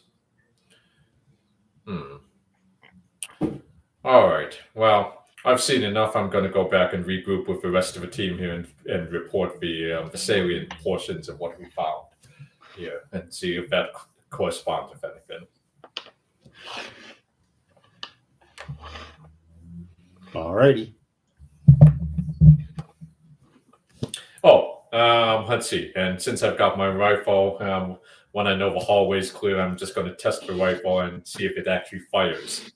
All right. Well, I've seen enough. I'm going to go back and regroup with the rest of the team here and report the salient portions of what we found here and see if that corresponds with anything. Alrighty. Oh, let's see. And since I've got my rifle, when I know the hallway's clear, I'm just going to test the rifle and see if it actually fires.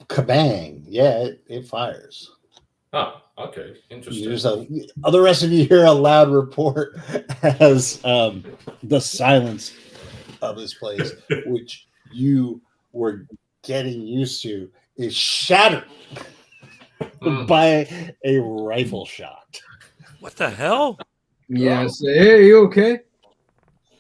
Kabang! Yeah, it fires. Oh, okay, interesting. The rest of you hear a loud report as the silence of this place, which you were getting used to, is shattered by a rifle shot. What the hell? Yeah, say, hey, you okay?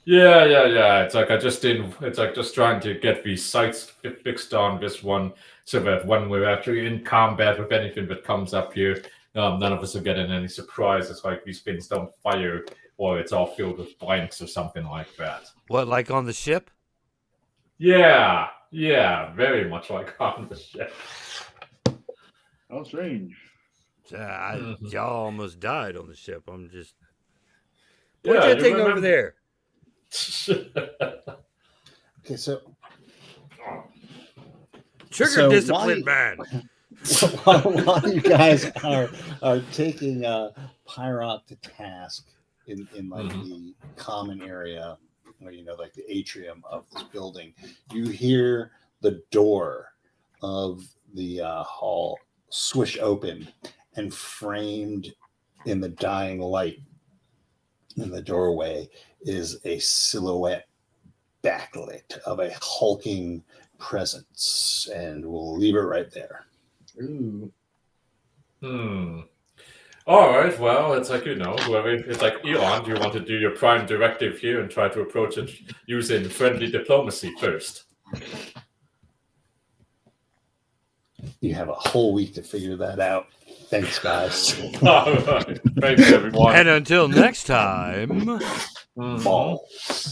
Yeah. It's like I just didn't. It's like just trying to get the sights fixed on this one, so that when we're actually in combat with anything that comes up here, none of us are getting any surprises. Like these things don't fire, or it's all filled with blanks or something like that. What, like on the ship? Yeah, very much like on the ship. How strange. Y'all almost died on the ship. I'm just. Yeah, Point that you thing over remember- there. Okay, so Trigger So discipline, why- man. while you guys are taking Pyrock to task in like the common area, or like the atrium of this building, you hear the door of the hall swish open, and framed in the dying light in the doorway is a silhouette backlit of a hulking presence, and we'll leave it right there. Ooh. All right. Well, it's like whoever. It's like Elon. Do you want to do your prime directive here and try to approach it using friendly diplomacy first? You have a whole week to figure that out. Thanks, guys. All right. Thanks, everyone. And until next time. Balls.